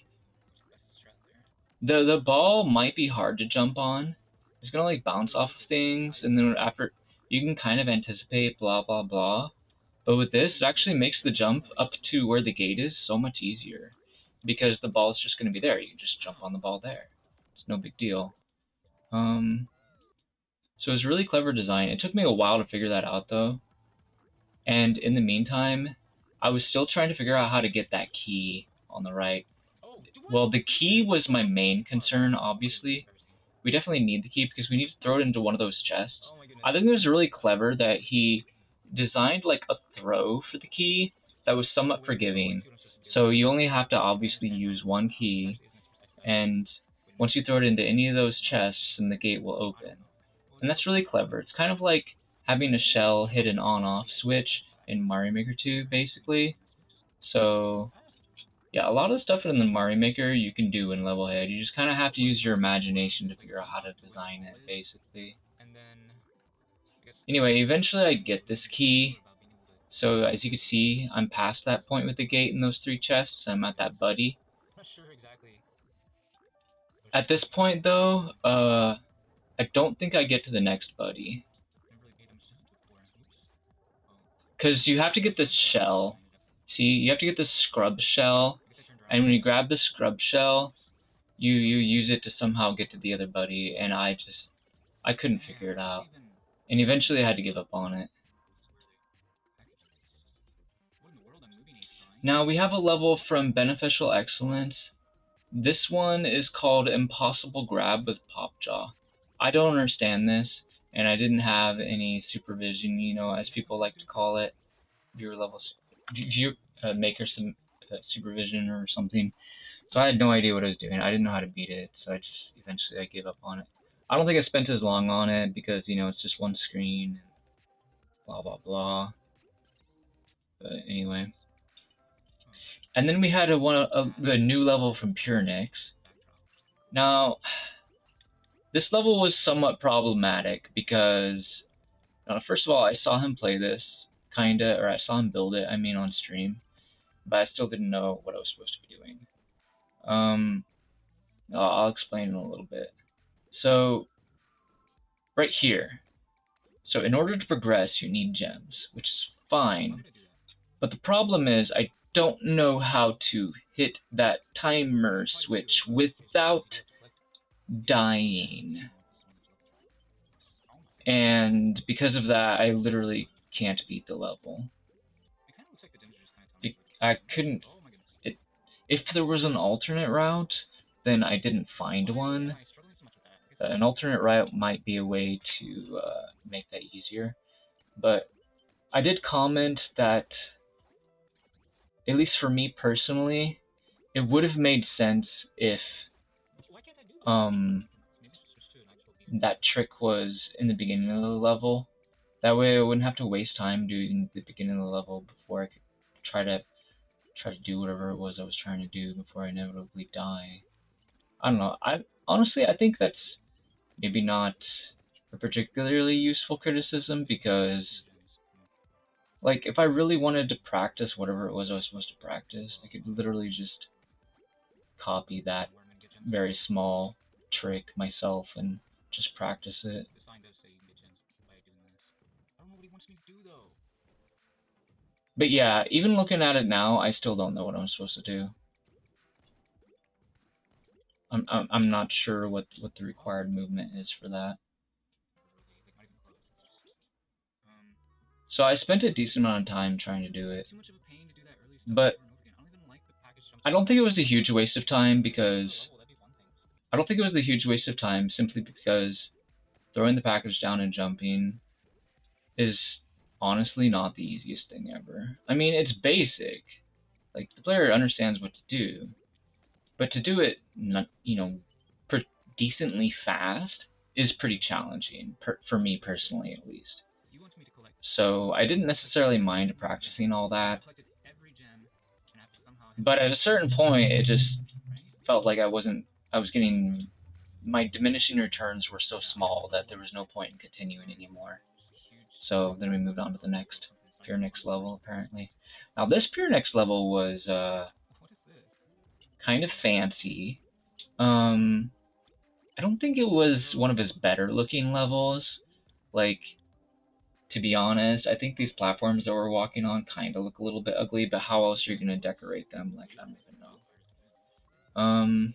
the ball might be hard to jump on. It's gonna, like, bounce off of things, and then after, you can kind of anticipate blah blah blah. But with this, it actually makes the jump up to where the gate is so much easier, because the ball is just going to be there. You can just jump on the ball there. It's no big deal. So it's really clever design. It took me a while to figure that out, though. And in the meantime, I was still trying to figure out how to get that key on the right. Well, the key was my main concern, obviously. We definitely need the key because we need to throw it into one of those chests. I think it was really clever that he designed, like, a throw for the key that was somewhat forgiving. So you only have to obviously use one key, and once you throw it into any of those chests, then the gate will open. And that's really clever. It's kind of like having a shell hit an on-off switch in Mario Maker 2, basically. So yeah, a lot of stuff in the Mario Maker you can do in Levelhead. You just kind of have to use your imagination to figure out how to design it, basically. Anyway, eventually I get this key. So as you can see, I'm past that point with the gate and those 3 chests. I'm at that buddy. At this point, though, I don't think I get to the next buddy. Because you have to get this shell. See, you have to get this scrub shell. And when you grab the scrub shell, you use it to somehow get to the other buddy. And I couldn't figure it out. And eventually I had to give up on it. Now we have a level from Beneficial Excellence. This one is called Impossible Grab with Popjaw. I don't understand this, and I didn't have any supervision, you know, as people like to call it, viewer levels, maker some supervision or something. So I had no idea what I was doing. I didn't know how to beat it, so eventually I gave up on it. I don't think I spent as long on it because, you know, it's just one screen, blah blah blah. But anyway. And then we had the new level from Pyrenyx. Now, this level was somewhat problematic because, first of all, I saw him play this, kinda, or I saw him build it, I mean on stream, but I still didn't know what I was supposed to be doing. I'll explain in a little bit. So, right here. So in order to progress, you need gems, which is fine. But the problem is, I don't know how to hit that timer switch without dying. And because of that, I literally can't beat the level. I couldn't... If there was an alternate route, then I didn't find one. An alternate route might be a way to make that easier. But I did comment that, at least for me personally, it would have made sense if that trick was in the beginning of the level. That way I wouldn't have to waste time doing the beginning of the level before I could try to do whatever it was I was trying to do before I inevitably die. I don't know. Honestly, I think that's maybe not a particularly useful criticism because, like, if I really wanted to practice whatever it was I was supposed to practice, I could literally just copy that very small trick myself and just practice it. But yeah, even looking at it now, I still don't know what I'm supposed to do. I'm not sure what the required movement is for that. So I spent a decent amount of time trying to do it, but I don't think it was a huge waste of time simply because throwing the package down and jumping is honestly not the easiest thing ever. I mean, it's basic. Like, the player understands what to do, but to do it, you know, decently fast is pretty challenging, for me personally at least. So I didn't necessarily mind practicing all that, but at a certain point it just felt like my diminishing returns were so small that there was no point in continuing anymore. So then we moved on to the next Pyrenyx level, apparently. Now this Pyrenyx level was kind of fancy. I don't think it was one of his better looking levels. Like, to be honest, I think these platforms that we're walking on kind of look a little bit ugly, but how else are you going to decorate them? Like, I don't even know.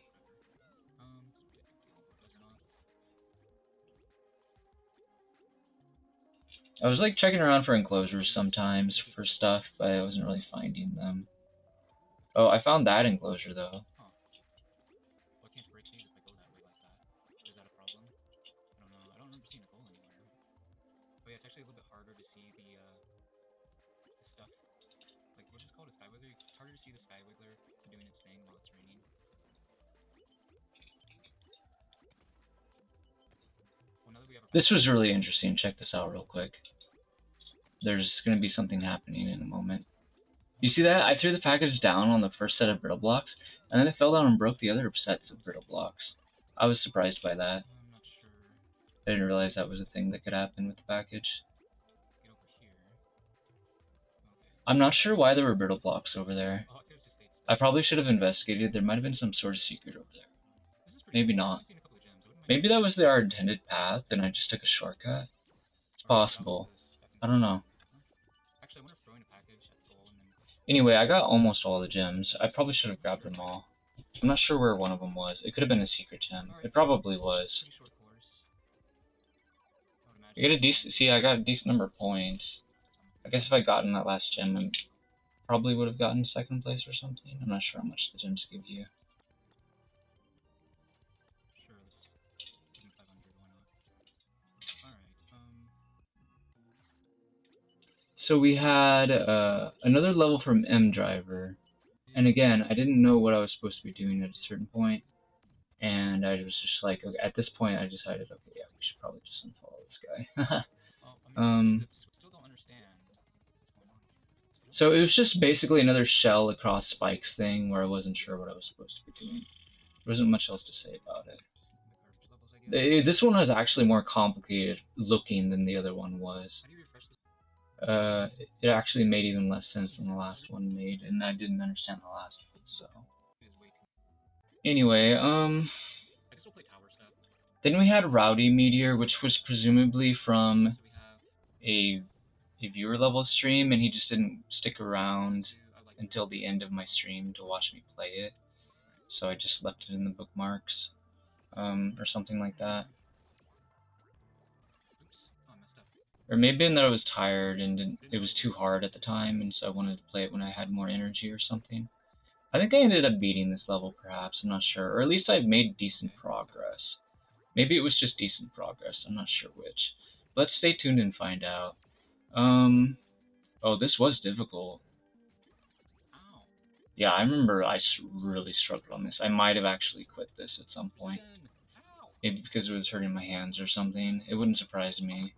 I was like checking around for enclosures sometimes for stuff, but I wasn't really finding them. Oh, I found that enclosure though. This was really interesting. Check this out real quick. There's going to be something happening in a moment. You see that? I threw the package down on the first set of brittle blocks, and then it fell down and broke the other sets of brittle blocks. I was surprised by that. I didn't realize that was a thing that could happen with the package. I'm not sure why there were brittle blocks over there. I probably should have investigated. There might have been some sort of secret over there. Maybe not. Maybe that was our intended path, and I just took a shortcut. It's possible. I don't know. Anyway, I got almost all the gems. I probably should have grabbed them all. I'm not sure where one of them was. It could have been a secret gem. It probably was. I got a decent number of points. I guess if I'd gotten that last gem, I probably would have gotten second place or something. I'm not sure how much the gems give you. So we had another level from M Driver, and again, I didn't know what I was supposed to be doing at a certain point, and I was just like, okay, at this point, I decided, okay, yeah, we should probably just unfollow this guy. Still don't understand what's going on here. So it was just basically another shell across spikes thing where I wasn't sure what I was supposed to be doing. There wasn't much else to say about it. This one was actually more complicated looking than the other one was. How do you refresh this? It actually made even less sense than the last one made, and I didn't understand the last one, so. Anyway, then we had Rowdy Meteor, which was presumably from a viewer level stream, and he just didn't stick around until the end of my stream to watch me play it. So I just left it in the bookmarks, or something like that. Or maybe in that I was tired and it was too hard at the time, and so I wanted to play it when I had more energy or something. I think I ended up beating this level, perhaps, I'm not sure. Or at least I've made decent progress. Maybe it was just decent progress, I'm not sure which. Let's stay tuned and find out. Oh, this was difficult. Yeah, I remember I really struggled on this. I might have actually quit this at some point. Maybe because it was hurting my hands or something. It wouldn't surprise me.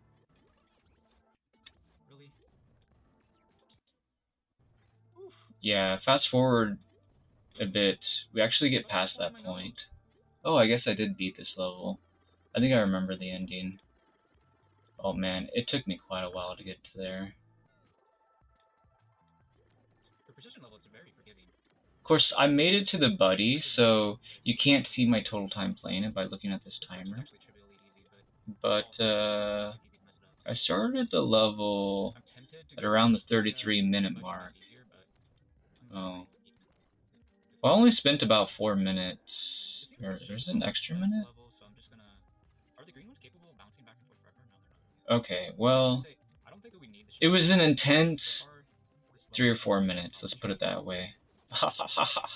Really? Yeah, fast forward a bit. We actually get past that point. Oh, I guess I did beat this level. I think I remember the ending. Oh man, it took me quite a while to get to there. For precision levels, it's very forgiving. Of course, I made it to the buddy, so you can't see my total time playing it by looking at this timer. But, I started the level at around the 33-minute mark. Oh. Well, I only spent about 4 minutes. There's an extra minute? Okay, well, it was an intense 3 or 4 minutes, let's put it that way. Ha ha ha ha.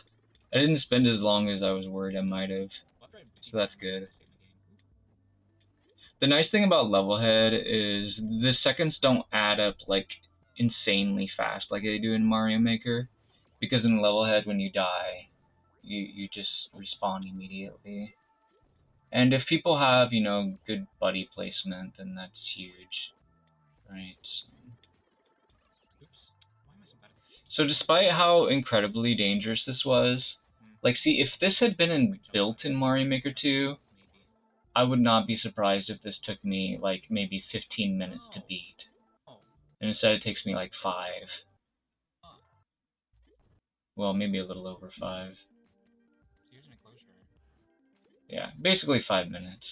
I didn't spend as long as I was worried I might have, so that's good. The nice thing about Levelhead is the seconds don't add up like insanely fast like they do in Mario Maker, because in Levelhead when you die, you just respawn immediately. And if people have, you know, good buddy placement, then that's huge, right? So despite how incredibly dangerous this was, like, see, if this had been built in Mario Maker 2, I would not be surprised if this took me, like, maybe 15 minutes to beat. And instead it takes me, like, 5. Well, maybe a little over 5. Yeah, basically 5 minutes.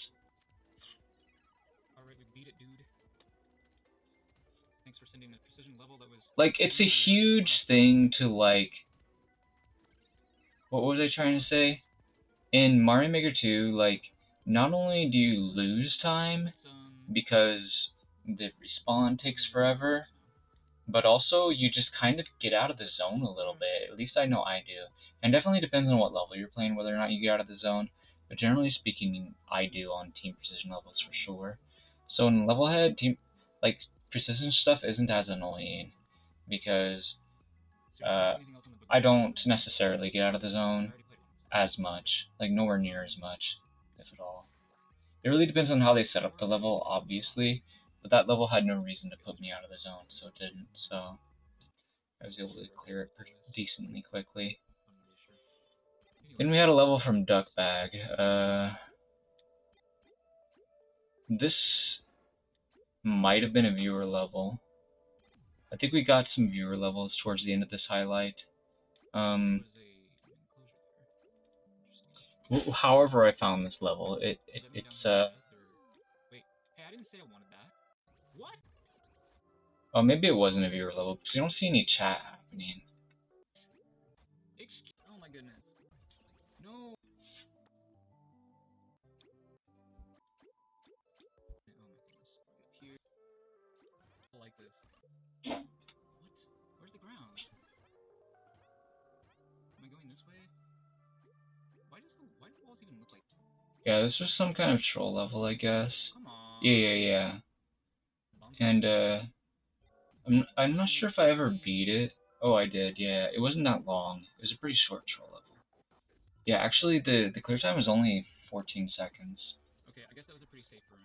Alright, we beat it, dude. Thanks for sending the precision level that was... Like, it's a huge thing to, like... What was I trying to say? In Mario Maker 2, like, not only do you lose time, because the respawn takes forever, but also you just kind of get out of the zone a little bit. At least I know I do. And definitely depends on what level you're playing, whether or not you get out of the zone. But generally speaking, I do on Team Precision levels for sure. So in Levelhead, like, Precision stuff isn't as annoying, because I don't necessarily get out of the zone as much. Like, nowhere near as much, if at all. It really depends on how they set up the level, obviously, but that level had no reason to put me out of the zone, so it didn't, so I was able to clear it pretty decently quickly. Then we had a level from Duckbag. This might have been a viewer level. I think we got some viewer levels towards the end of this highlight. However I found this level, it's Wait, hey, I didn't say I wanted that. What? Oh, maybe it wasn't a viewer level, because you don't see any chat happening. Oh my goodness. No. Oh my goodness. Here. I like this. What? Where's the ground? Am I going this way? Why do walls even look like... Yeah, this was some kind of troll level, I guess. Come on. Yeah. And, I'm not sure if I ever beat it. Oh, I did, yeah. It wasn't that long. It was a pretty short troll level. Yeah, actually, the clear time was only 14 seconds. Okay, I guess that was a pretty safe room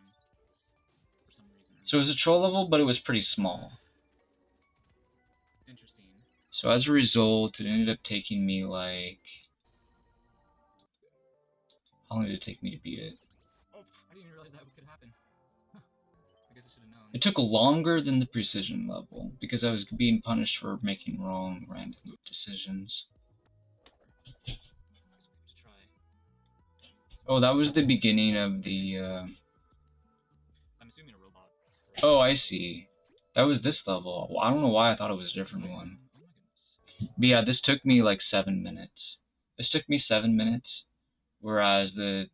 for some reason. So it was a troll level, but it was pretty small. Interesting. So as a result, it ended up taking me like... How long did it take me to beat it? Oh, I didn't even realize that could happen. Huh. I guess I should have known. It took longer than the precision level, because I was being punished for making wrong random decisions. Oh, that was the beginning of the, I'm assuming a robot. Oh, I see. That was this level. Well, I don't know why I thought it was a different one. Oh my goodness. But yeah, this took me like 7 minutes. This took me 7 minutes, whereas the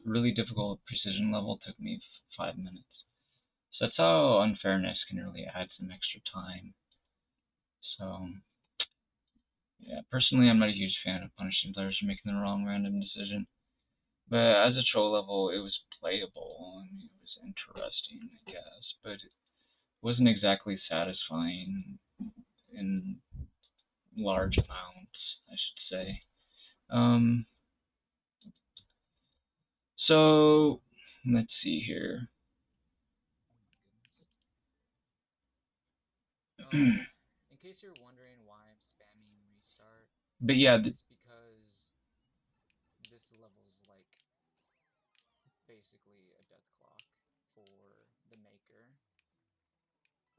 really difficult precision level took me 5 minutes. So that's how unfairness can really add some extra time. So, yeah, personally, I'm not a huge fan of punishing players for making the wrong random decision. But as a troll level, it was playable, and it was interesting, I guess. But it wasn't exactly satisfying in large amounts, I should say. So, let's see here. In case you're wondering why I'm spamming restart, But yeah, it's because this level's like basically a death clock for the maker.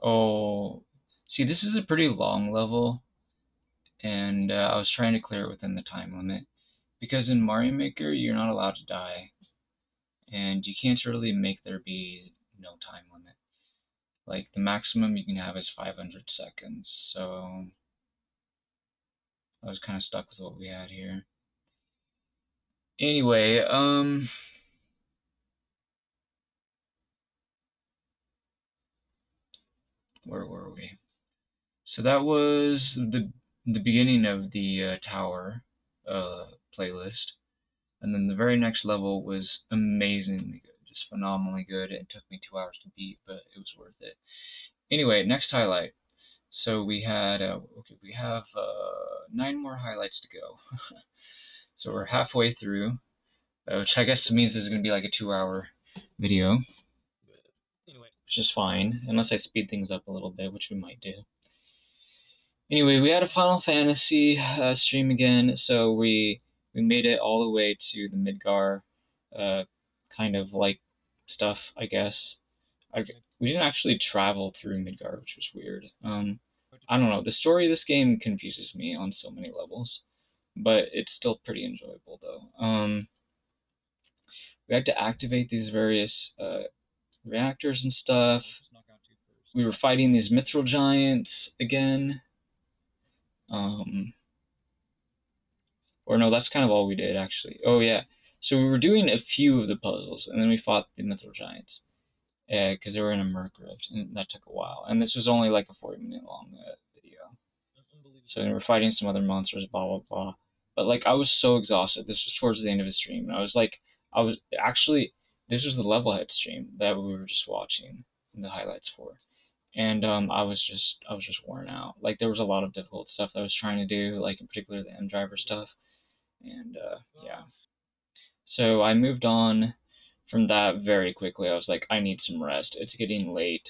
oh, see, this is a pretty long level, and I was trying to clear it within the time limit. Because in Mario Maker, you're not allowed to die, and you can't really make there be no time limit. Like, the maximum you can have is 500 seconds, so I was kind of stuck with what we had here. Anyway, where were we? So that was the beginning of the tower playlist, and then the very next level was amazingly good, just phenomenally good. It took me 2 hours to beat, but it was worth it. Anyway, next highlight. So we had we have 9 more highlights to go. So we're halfway through, which I guess means this is going to be like a 2-hour video. Anyway, which is fine, unless I speed things up a little bit, which we might do. Anyway, we had a Final Fantasy stream again, so we made it all the way to the Midgar kind of like stuff, I guess. We didn't actually travel through Midgar, which was weird. I don't know, the story of this game confuses me on so many levels, but it's still pretty enjoyable though. We had to activate these various reactors and stuff. We were fighting these Mithril Giants again. Or no, that's kind of all we did, actually. Oh, yeah. So we were doing a few of the puzzles, and then we fought the Mithril Giants. Because they were in a Merc Rift, and that took a while. And this was only like a 40-minute long video. So we were fighting some other monsters, blah, blah, blah. But, like, I was so exhausted. This was towards the end of the stream. And this was the Levelhead stream that we were just watching the highlights for. And I was just worn out. Like, there was a lot of difficult stuff that I was trying to do, like in particular the M driver stuff. And yeah. So I moved on from that very quickly. I was like, I need some rest. It's getting late,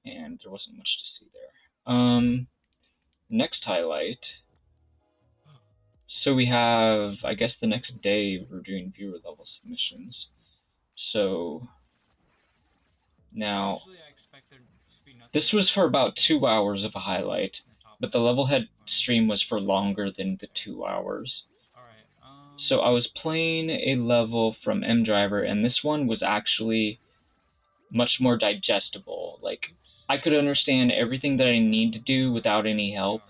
and there wasn't much to see there. Next highlight. So we have, I guess the next day we're doing viewer level submissions. So now, this was for about 2 hours of a highlight, but the Levelhead stream was for longer than the 2 hours. So I was playing a level from M Driver, and this one was actually much more digestible. Like, I could understand everything that I need to do without any help,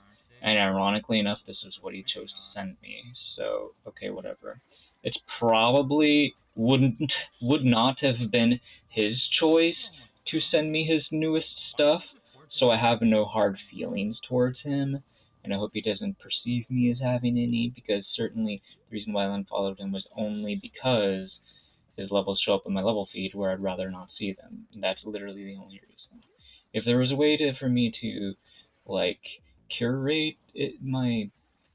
and ironically enough, this is what he chose to send me. So, okay, whatever. It's probably would not have been his choice to send me his newest stuff, so I have no hard feelings towards him, and I hope he doesn't perceive me as having any, because certainly the reason why I unfollowed him was only because his levels show up in my level feed where I'd rather not see them. That's literally the only reason. if there was a way for me to, like, curate my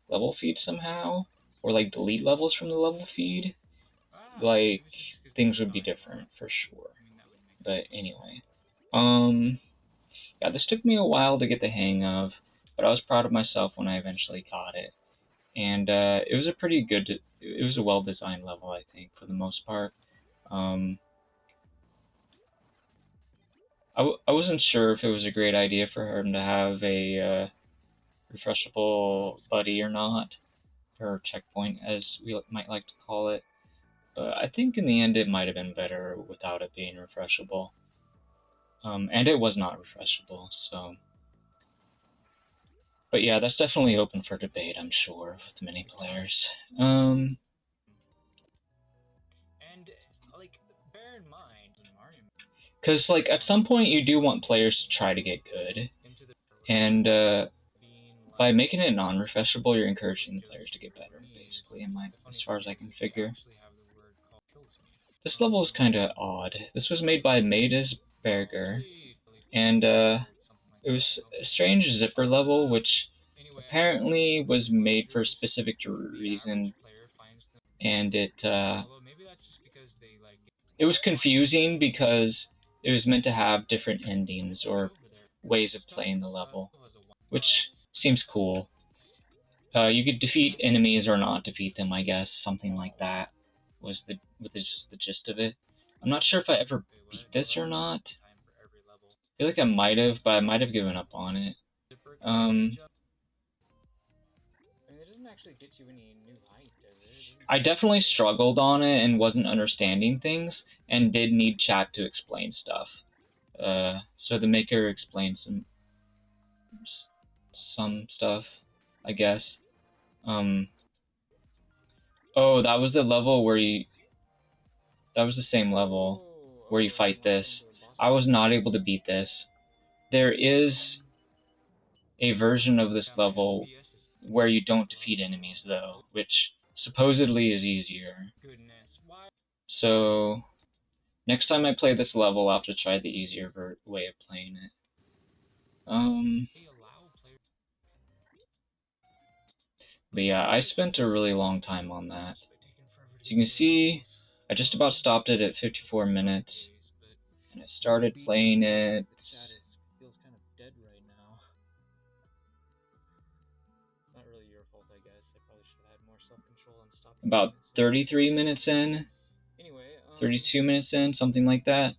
level feed somehow, or, like, delete levels from the level feed, like, things would be different, for sure. But anyway. Yeah, this took me a while to get the hang of, but I was proud of myself when I eventually got it. And it was a well-designed level, I think, for the most part. I wasn't sure if it was a great idea for him to have a refreshable buddy or not, or checkpoint, as we might like to call it. But I think in the end it might have been better without it being refreshable. And it was not refreshable, so... But yeah, that's definitely open for debate, I'm sure, with many players. And, like, bear in mind, Mario... Because, like, at some point you do want players to try to get good. And, by making it non-refreshable, you're encouraging the players to get better, basically, as far as I can figure. This level is kind of odd. This was made by Madesberger, and it was a strange zipper level, which apparently was made for a specific reason, and it was confusing because it was meant to have different endings or ways of playing the level, which seems cool. You could defeat enemies or not defeat them, I guess. Something like that was the gist of it. I'm not sure if I ever beat this or not. I feel like I might have, but I might have given up on it. It doesn't actually get you any new height, does it? I definitely struggled on it and wasn't understanding things, and did need chat to explain stuff. So the maker explained some stuff, I guess. Oh, that was the level where that was the same level where you fight this. I was not able to beat this. There is a version of this level where you don't defeat enemies, though, which supposedly is easier. So, next time I play this level, I'll have to try the easier way of playing it. But yeah, I spent a really long time on that. So you can see, I just about stopped it at 54 minutes, and I started playing it. Feels kind of dead right now. Not really your fault, I guess. I probably should have had more self-control and stopped. About 33 minutes in, 32 minutes in, something like that.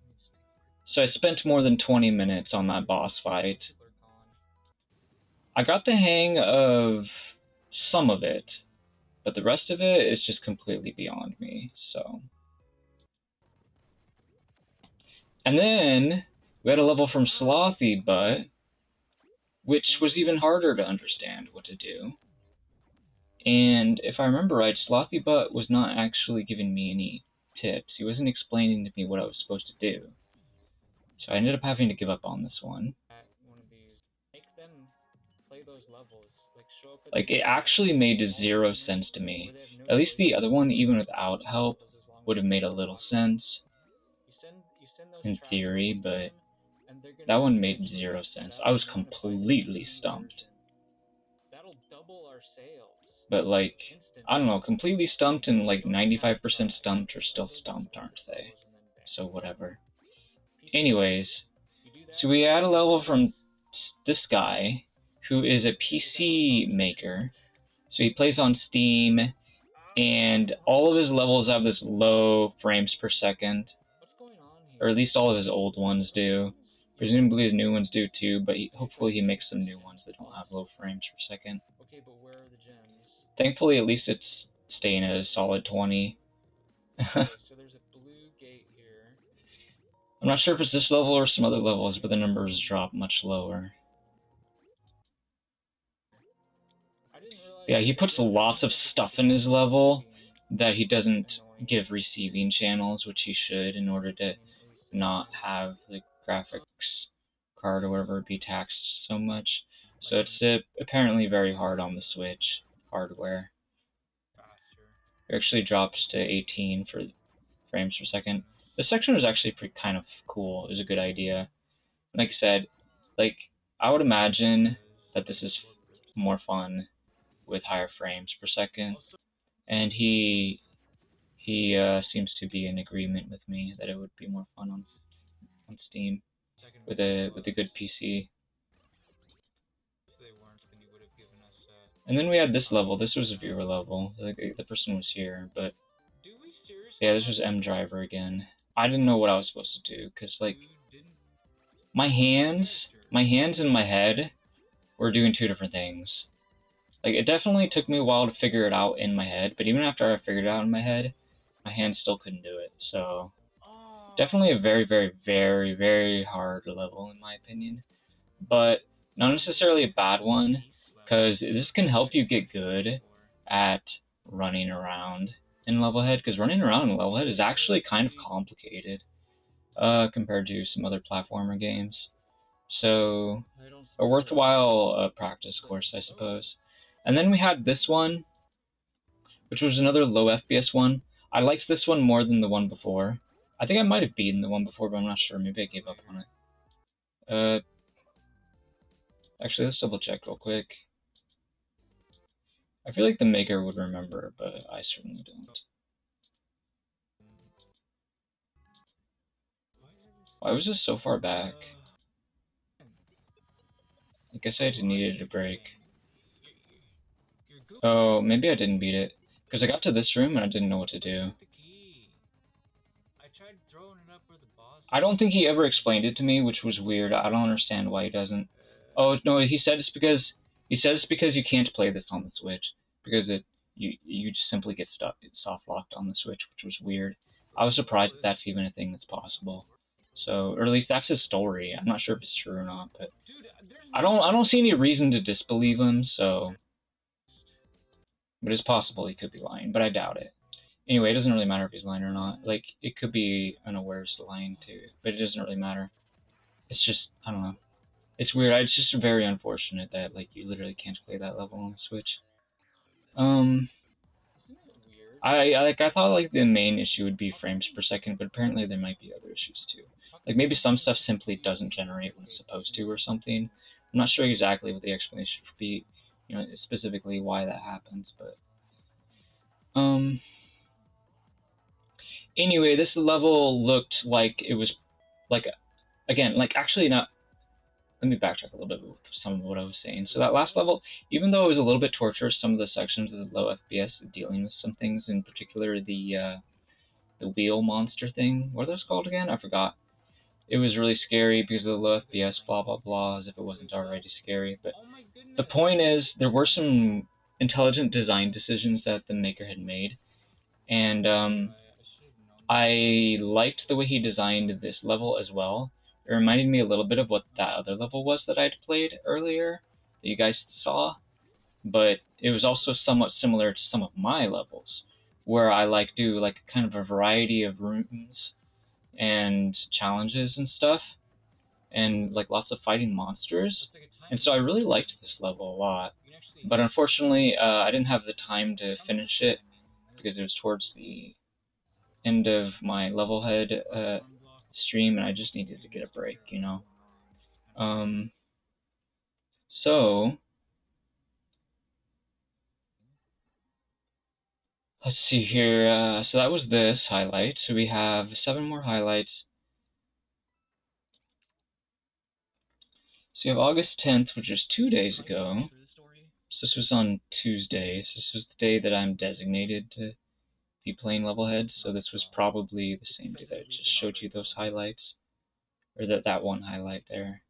So I spent more than 20 minutes on that boss fight. I got the hang of some of it, but the rest of it is just completely beyond me, so. And then, we had a level from Slothy Butt, which was even harder to understand what to do. And if I remember right, Slothy Butt was not actually giving me any tips. He wasn't explaining to me what I was supposed to do. So I ended up having to give up on this one. Like, it actually made 0 sense to me. At least the other one, even without help, would have made a little sense. In theory, but that one made 0 sense. I was completely stumped. But, like, I don't know, completely stumped and, like, 95% stumped are still stumped, aren't they? So, whatever. Anyways, so we had a level from this guy, who is a PC maker. So he plays on Steam, and all of his levels have this low frames per second. Or at least all of his old ones do. Presumably his new ones do too, but hopefully he makes some new ones that don't have low frames per second. Okay, but where are the gems? Thankfully, at least it's staying at a solid 20. Okay, so there's a blue gate here. I'm not sure if it's this level or some other levels, but the numbers drop much lower. Yeah, he puts lots of stuff in his level that he doesn't give receiving channels, which he should, in order to not have the graphics card or whatever be taxed so much. So it's apparently very hard on the Switch hardware. It actually drops to 18 for frames per second. This section was actually kind of cool. It was a good idea. Like I said, like, I would imagine that this is more fun with higher frames per second, and he seems to be in agreement with me that it would be more fun on Steam with a good PC. And then we had this level. This was a viewer level. The person was here, but yeah, this was M Driver again. I didn't know what I was supposed to do because like my hands and my head were doing two different things. Like, it definitely took me a while to figure it out in my head, but even after I figured it out in my head, my hands still couldn't do it. So definitely a very, very, very, very hard level in my opinion, but not necessarily a bad one, because this can help you get good at running around in Levelhead, because running around in Levelhead is actually kind of complicated compared to some other platformer games. So a worthwhile practice course, I suppose. And then we had this one, which was another low FPS one. I liked this one more than the one before. I think I might have beaten the one before, but I'm not sure. Maybe I gave up on it. Actually, let's double check real quick. I feel like the maker would remember, but I certainly don't. Why was this so far back? I guess I needed a break. Oh, maybe I didn't beat it. Because I got to this room and I didn't know what to do. I don't think he ever explained it to me, which was weird. I don't understand why he doesn't. Oh, no, he said it's because you can't play this on the Switch. Because you just simply get stuck. It's soft locked on the Switch, which was weird. I was surprised that that's even a thing that's possible. So, or at least that's his story. I'm not sure if it's true or not, but I don't see any reason to disbelieve him, so. But it's possible he could be lying, but I doubt it. Anyway, it doesn't really matter if he's lying or not. Like, it could be unawares lying too, but it doesn't really matter. It's just, I don't know. It's weird. It's just very unfortunate that, like, you literally can't play that level on the Switch. I thought, like, the main issue would be frames per second, but apparently there might be other issues too. Like, maybe some stuff simply doesn't generate when it's supposed to or something. I'm not sure exactly what the explanation would be, you know, specifically why that happens, but, anyway, this level looked like it was, like, again, like, actually not, let me backtrack a little bit with some of what I was saying. So that last level, even though it was a little bit torturous, some of the sections of the low FPS dealing with some things, in particular the wheel monster thing, what are those called again? I forgot. It was really scary because of the low FPS, blah, blah, blah, as if it wasn't already scary. But the point is, there were some intelligent design decisions that the maker had made, and I liked the way he designed this level as well. It reminded me a little bit of what that other level was that I'd played earlier, that you guys saw, but it was also somewhat similar to some of my levels, where I do like kind of a variety of rooms and challenges and stuff, and like lots of fighting monsters, and so I really liked this level a lot. But unfortunately, I didn't have the time to finish it because it was towards the end of my Levelhead stream, and I just needed to get a break, you know. So let's see here. So that was this highlight. So we have 7 more highlights. So you have August 10th, which was 2 days ago. So this was on Tuesday. So this was the day that I'm designated to be playing Levelhead. So this was probably the same day that I just showed you those highlights, or that one highlight there,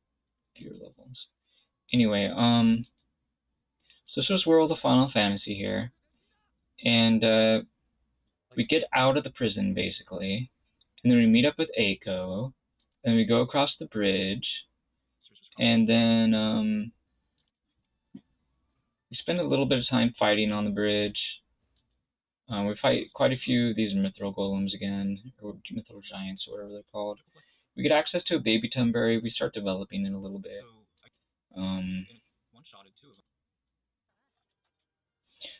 viewer levels. Anyway, so this was World of Final Fantasy here, and we get out of the prison basically, and then we meet up with Eiko, and we go across the bridge, and then we spend a little bit of time fighting on the bridge. We fight quite a few of these mithril golems again, or mithril giants, or whatever they're called. We get access to a baby tumberry. We start developing it a little bit.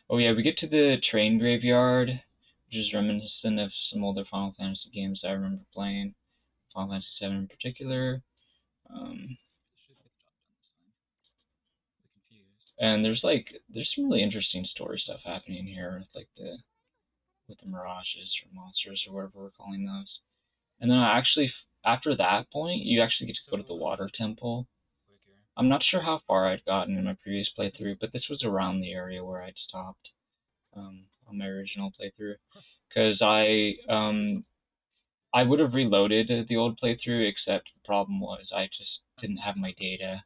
Oh yeah, we get to the train graveyard, which is reminiscent of some older Final Fantasy games I remember playing, Final Fantasy VII in particular. And there's some really interesting story stuff happening here with the mirages or monsters or whatever we're calling those. And then after that point, you actually get to go to the water temple. I'm not sure how far I'd gotten in my previous playthrough, but this was around the area where I'd stopped on my original playthrough, because I would have reloaded the old playthrough, except the problem was I just didn't have my data.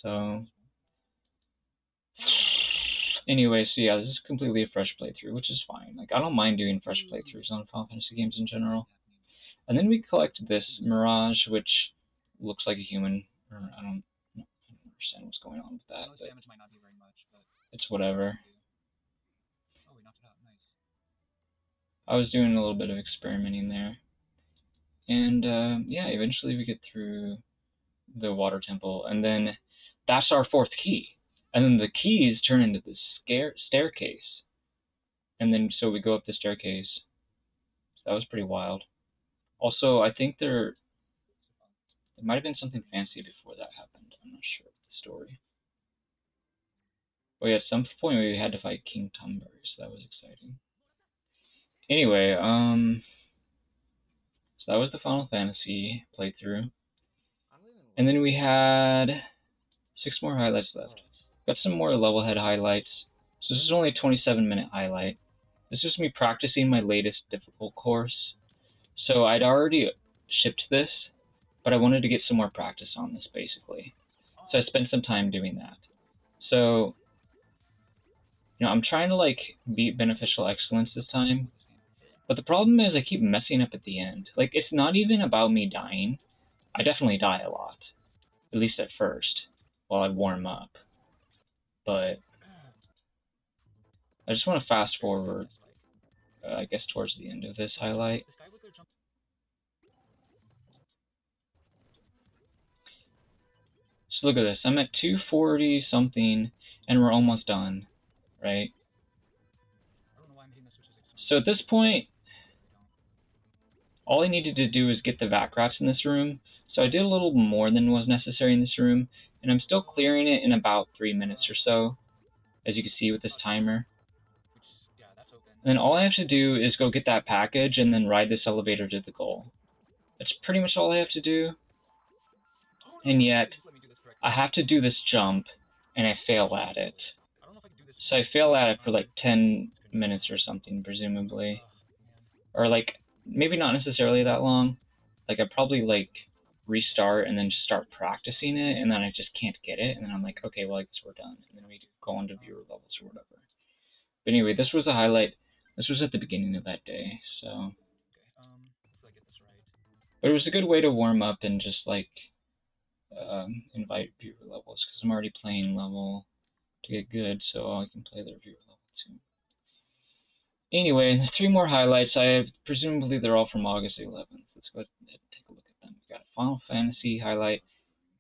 So anyway, so yeah, this is completely a fresh playthrough, which is fine. Like, I don't mind doing fresh playthroughs on Final Fantasy games in general. And then we collect this Mirage, which looks like a human. I don't understand what's going on with that, but damage might not be very much, but it's whatever. Oh, we knocked it out. Nice. I was doing a little bit of experimenting there. And yeah, eventually we get through the water temple, and then that's our fourth key. And then the keys turn into this staircase. And then so we go up the staircase. So that was pretty wild. Also, I think there might have been something fancy before that happened. I'm not sure of the story. Oh yeah, at some point we had to fight King Tumbury, so that was exciting. Anyway, so that was the Final Fantasy playthrough. And then we had 6 more highlights left. Got some more level head highlights. So this is only a 27-minute highlight. This is me practicing my latest difficult course. So I'd already shipped this, but I wanted to get some more practice on this, basically. So I spent some time doing that. So, you know, I'm trying to, like, beat Beneficial Excellence this time. But the problem is I keep messing up at the end. Like, it's not even about me dying. I definitely die a lot. At least at first, while I warm up. But I just want to fast forward, I guess, towards the end of this highlight. So look at this. I'm at 240 something, and we're almost done, right? So at this point, all I needed to do is get the Vac Rats in this room. So I did a little more than was necessary in this room, and I'm still clearing it in about 3 minutes or so, as you can see with this timer. And then all I have to do is go get that package and then ride this elevator to the goal. That's pretty much all I have to do. And yet, I have to do this jump, and I fail at it. So I fail at it for like 10 minutes or something, presumably. Or like, maybe not necessarily that long. Like, I probably like restart and then just start practicing it, and then I just can't get it, and then I'm like, okay, well, I guess we're done. And then we go on to viewer levels or whatever. But anyway, this was the highlight. This was at the beginning of that day, so. But it was a good way to warm up and just like invite viewer levels, because I'm already playing level to get good, so I can play their viewer level too. Anyway, 3 more highlights. Presumably they're all from August 11th. Let's go ahead and take a look at them. We got a Final Fantasy highlight.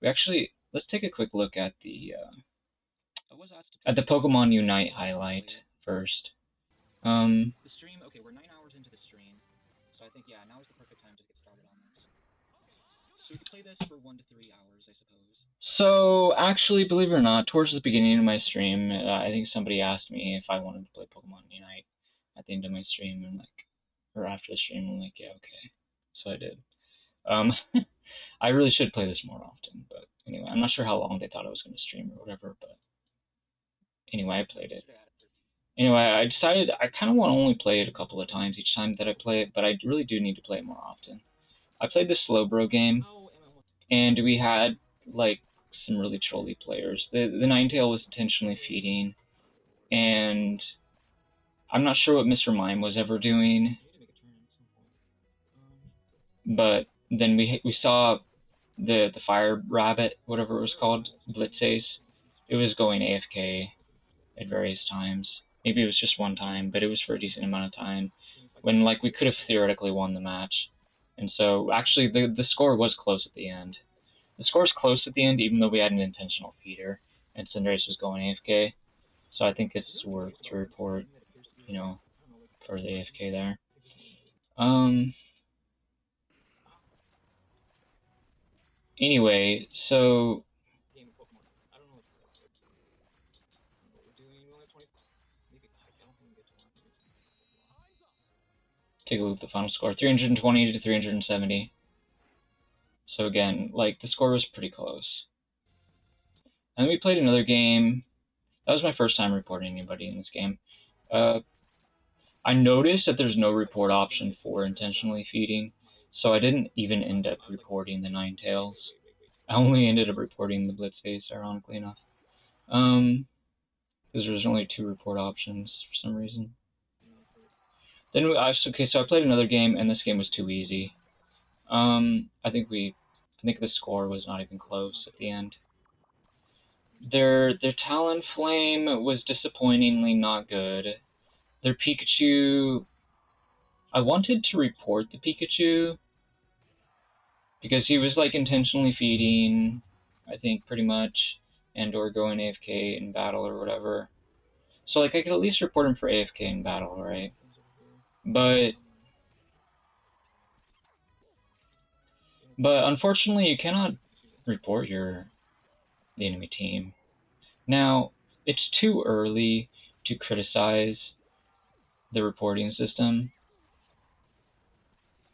Let's take a quick look at the Pokemon Unite highlight first. The stream, okay, we're 9 hours into the stream, so I think, yeah, now is the perfect time to get started on this. So we could play this for 1 to 3 hours, I suppose. So, actually, believe it or not, towards the beginning of my stream, I think somebody asked me if I wanted to play Pokemon Unite at the end of my stream, and or after the stream, I'm like, yeah, okay. So I did. I really should play this more often, but anyway, I'm not sure how long they thought I was going to stream or whatever, but anyway, I played it. Anyway, I decided I kind of want to only play it a couple of times each time that I play it, but I really do need to play it more often. I played the Slowbro game, and we had, like, some really trolly players. The Ninetale was intentionally feeding, and I'm not sure what Mr. Mime was ever doing, but then we saw the Fire Rabbit, whatever it was called, Blitzace. It was going AFK at various times. Maybe it was just one time, but it was for a decent amount of time, when, like, we could have theoretically won the match. And so, actually, the score was close at the end. The score is close at the end, even though we had an intentional feeder, and Cinderace was going AFK. So I think it's worth to report, you know, for the AFK there. Anyway, so take a look at the final score. 320 to 370. So again, like, the score was pretty close. And then we played another game. That was my first time reporting anybody in this game. I noticed that there's no report option for intentionally feeding, so I didn't even end up reporting the Ninetales. I only ended up reporting the Blitzface, ironically enough. Because there's only 2 report options for some reason. Then so I played another game, and this game was too easy. I think the score was not even close at the end. Their Talonflame was disappointingly not good. Their Pikachu, I wanted to report the Pikachu because he was like intentionally feeding, I think, pretty much, and or going AFK in battle or whatever. So like I could at least report him for AFK in battle, right? But unfortunately you cannot report the enemy team. Now, it's too early to criticize the reporting system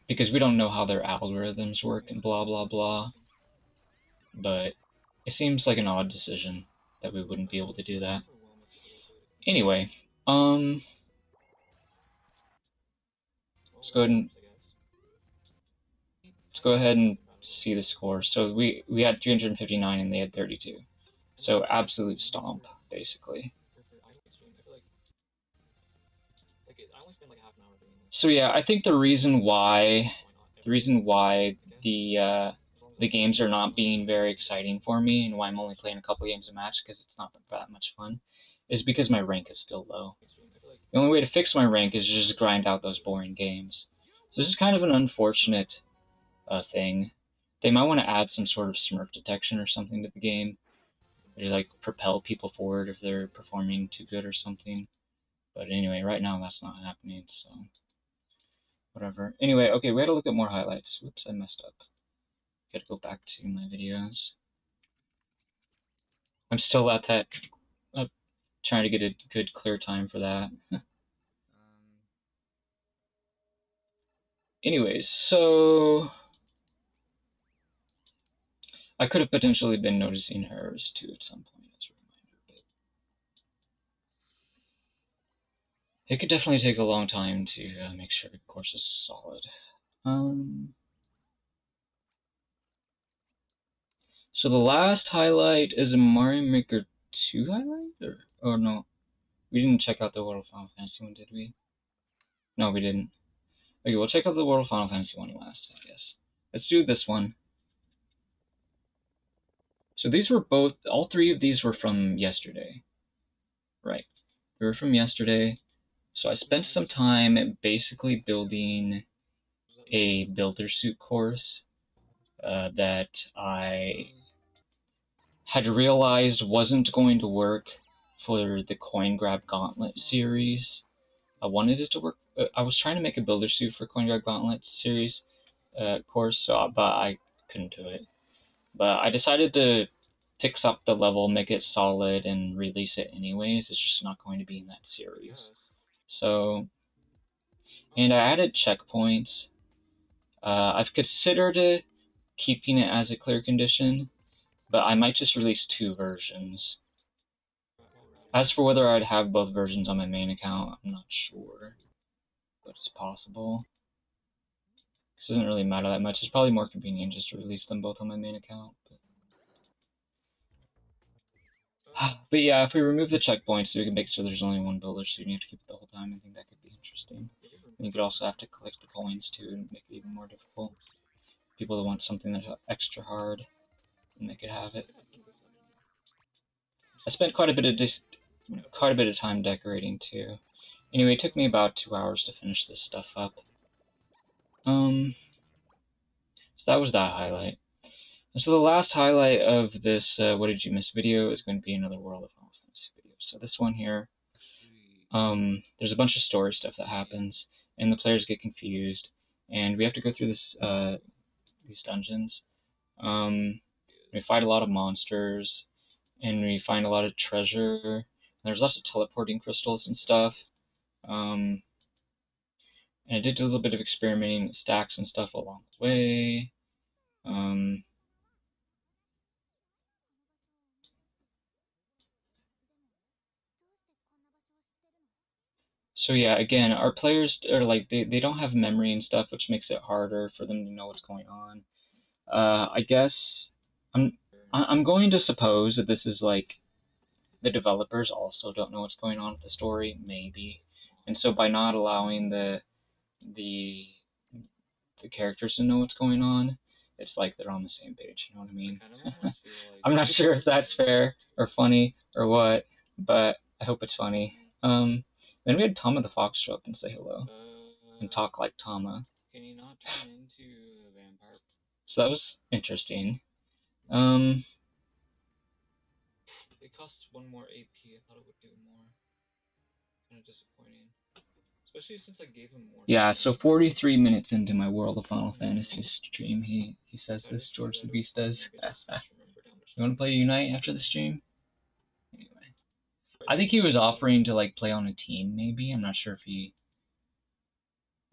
because we don't know how their algorithms work and blah blah blah. But it seems like an odd decision that we wouldn't be able to do that. Anyway, let's go ahead and see the score. So we had 359 and they had 32. So absolute stomp, basically. So yeah, I think the reason why the games are not being very exciting for me and why I'm only playing a couple games a match because it's not that much fun is because my rank is still low. The only way to fix my rank is to just grind out those boring games. So this is kind of an unfortunate thing. They might want to add some sort of Smurf detection or something to the game. Or like propel people forward if they're performing too good or something. But anyway, right now that's not happening, so whatever. Anyway, okay, we had to look at more highlights. Whoops, I messed up. Gotta go back to my videos. I'm still at that, trying to get a good clear time for that. Anyways, so I could have potentially been noticing errors too at some point as a reminder, but it could definitely take a long time to make sure the course is solid. So the last highlight is a Mario Maker 2 highlight? Or no, we didn't check out the World of Final Fantasy one, did we? No, we didn't. Okay, we'll check out the World of Final Fantasy one last, I guess. Let's do this one. So these were all 3 of these were from yesterday. Right. They were from yesterday. So I spent some time basically building a builder suit course that I had realized wasn't going to work for the Coin Grab Gauntlet series. I wanted it to work. I was trying to make a builder suit for Coin Grab Gauntlet series course, but I couldn't do it. But I decided to fix up the level, make it solid, and release it anyways. It's just not going to be in that series. So, and I added checkpoints. I've considered keeping it as a clear condition, but I might just release 2 versions. As for whether I'd have both versions on my main account, I'm not sure, but it's possible. This doesn't really matter that much. It's probably more convenient just to release them both on my main account. But yeah, if we remove the checkpoints, we can make sure there's only one builder suit and you have to keep it the whole time. I think that could be interesting. And you could also have to collect the coins too and make it even more difficult. People that want something that's extra hard, and they could have it. I spent quite a bit of time decorating too. Anyway, it took me about 2 hours to finish this stuff up. So that was that highlight. And so the last highlight of this What Did You Miss video is going to be another World of Final Fantasy video. So this one here, there's a bunch of story stuff that happens, and the players get confused, and we have to go through these dungeons. We fight a lot of monsters, and we find a lot of treasure. And there's lots of teleporting crystals and stuff. And I did do a little bit of experimenting with stacks and stuff along the way. So yeah, again, our players are like they don't have memory and stuff, which makes it harder for them to know what's going on. I guess I'm going to suppose that this is like the developers also don't know what's going on with the story, maybe, and so by not allowing the characters to know what's going on, it's like they're on the same page. You know what I mean? I'm not sure if that's fair or funny or what, but I hope it's funny. Then we had Tama the Fox show up and say hello and talk like Tama. Can you not turn into a vampire? So that was interesting. It costs 1 more AP. I thought it would do more. Kind of disappointing. Especially since I gave him more. Yeah, so 43 minutes into my World of Final Fantasy stream, he says this, George the Beast does. You want to play Unite after the stream? Anyway. I think he was offering to like play on a team, maybe. I'm not sure if he...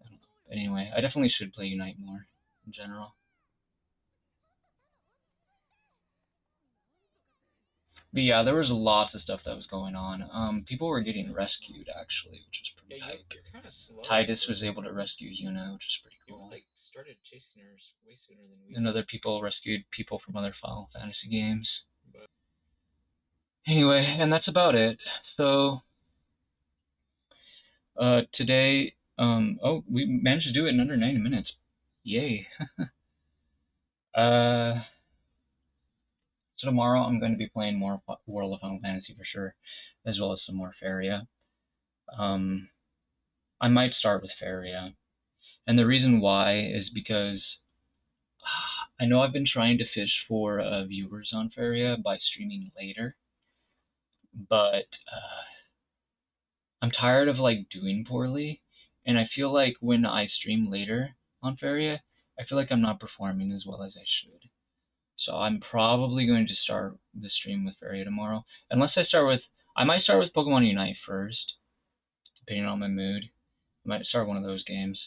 I don't know. But anyway, I definitely should play Unite more, in general. But yeah, there was lots of stuff that was going on. People were getting rescued, actually, which was pretty hype. You're kind of slow. Titus was able to rescue Yuna, which is pretty cool. You like started chasing her way sooner than we. And other people rescued people from other Final Fantasy games. But anyway, and that's about it. So today, oh, we managed to do it in under 90 minutes. Yay. So tomorrow I'm going to be playing more World of Final Fantasy for sure, as well as some more Faeria. I might start with Faeria. And the reason why is because I know I've been trying to fish for viewers on Faeria by streaming later, but I'm tired of like doing poorly, and I feel like when I stream later on Faeria, I feel like I'm not performing as well as I should. So I'm probably going to start the stream with Faeria tomorrow, unless I might start with Pokemon Unite first, depending on my mood. I might start one of those games.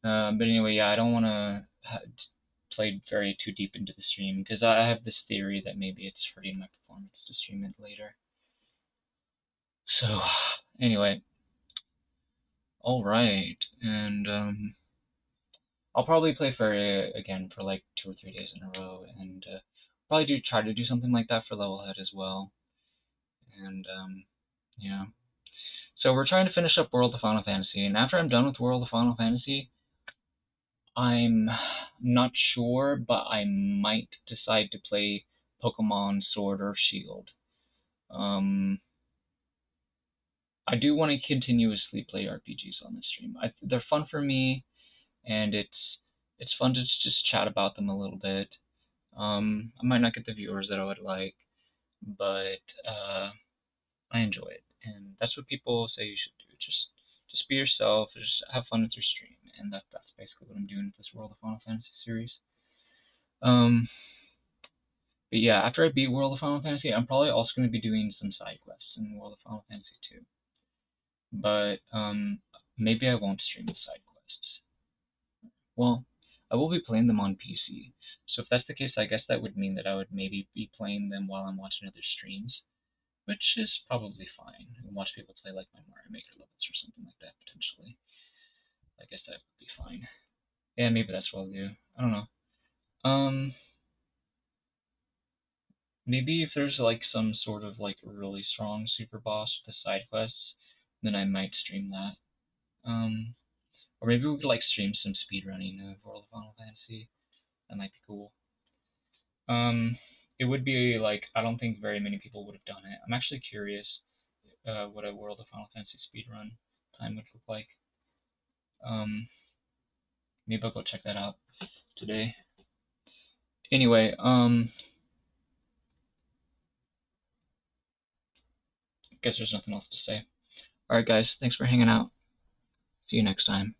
But anyway, yeah, I don't want to play very too deep into the stream, because I have this theory that maybe it's hurting my performance to stream it later. So, anyway. Alright, and I'll probably play Faeria again for like 2 or 3 days in a row, and probably try to do something like that for Levelhead as well. And yeah. So we're trying to finish up World of Final Fantasy, and after I'm done with World of Final Fantasy, I'm not sure, but I might decide to play Pokemon Sword or Shield. I do want to continuously play RPGs on the stream. They're fun for me, and it's fun to just chat about them a little bit. I might not get the viewers that I would like, but I enjoy it, and that's what people say you should do. Just be yourself, just have fun with your stream, and that's basically what I'm doing with this World of Final Fantasy series. But yeah, after I beat World of Final Fantasy, I'm probably also going to be doing some side quests in World of Final Fantasy 2. But maybe I won't stream the side quests. Well, I will be playing them on PC. So if that's the case, I guess that would mean that I would maybe be playing them while I'm watching other streams, which is probably fine. And watch people play like my Mario Maker levels or something like that, potentially. I guess that would be fine. Yeah, maybe that's what I'll do. I don't know. Maybe if there's like some sort of like really strong super boss with the side quests, then I might stream that. Or maybe we could like stream some speedrunning of World of Final Fantasy. That might be cool. It would be like, I don't think very many people would have done it. I'm actually curious what a World of Final Fantasy speedrun time would look like. Maybe I'll go check that out today. Anyway, guess there's nothing else to say. Alright guys, thanks for hanging out. See you next time.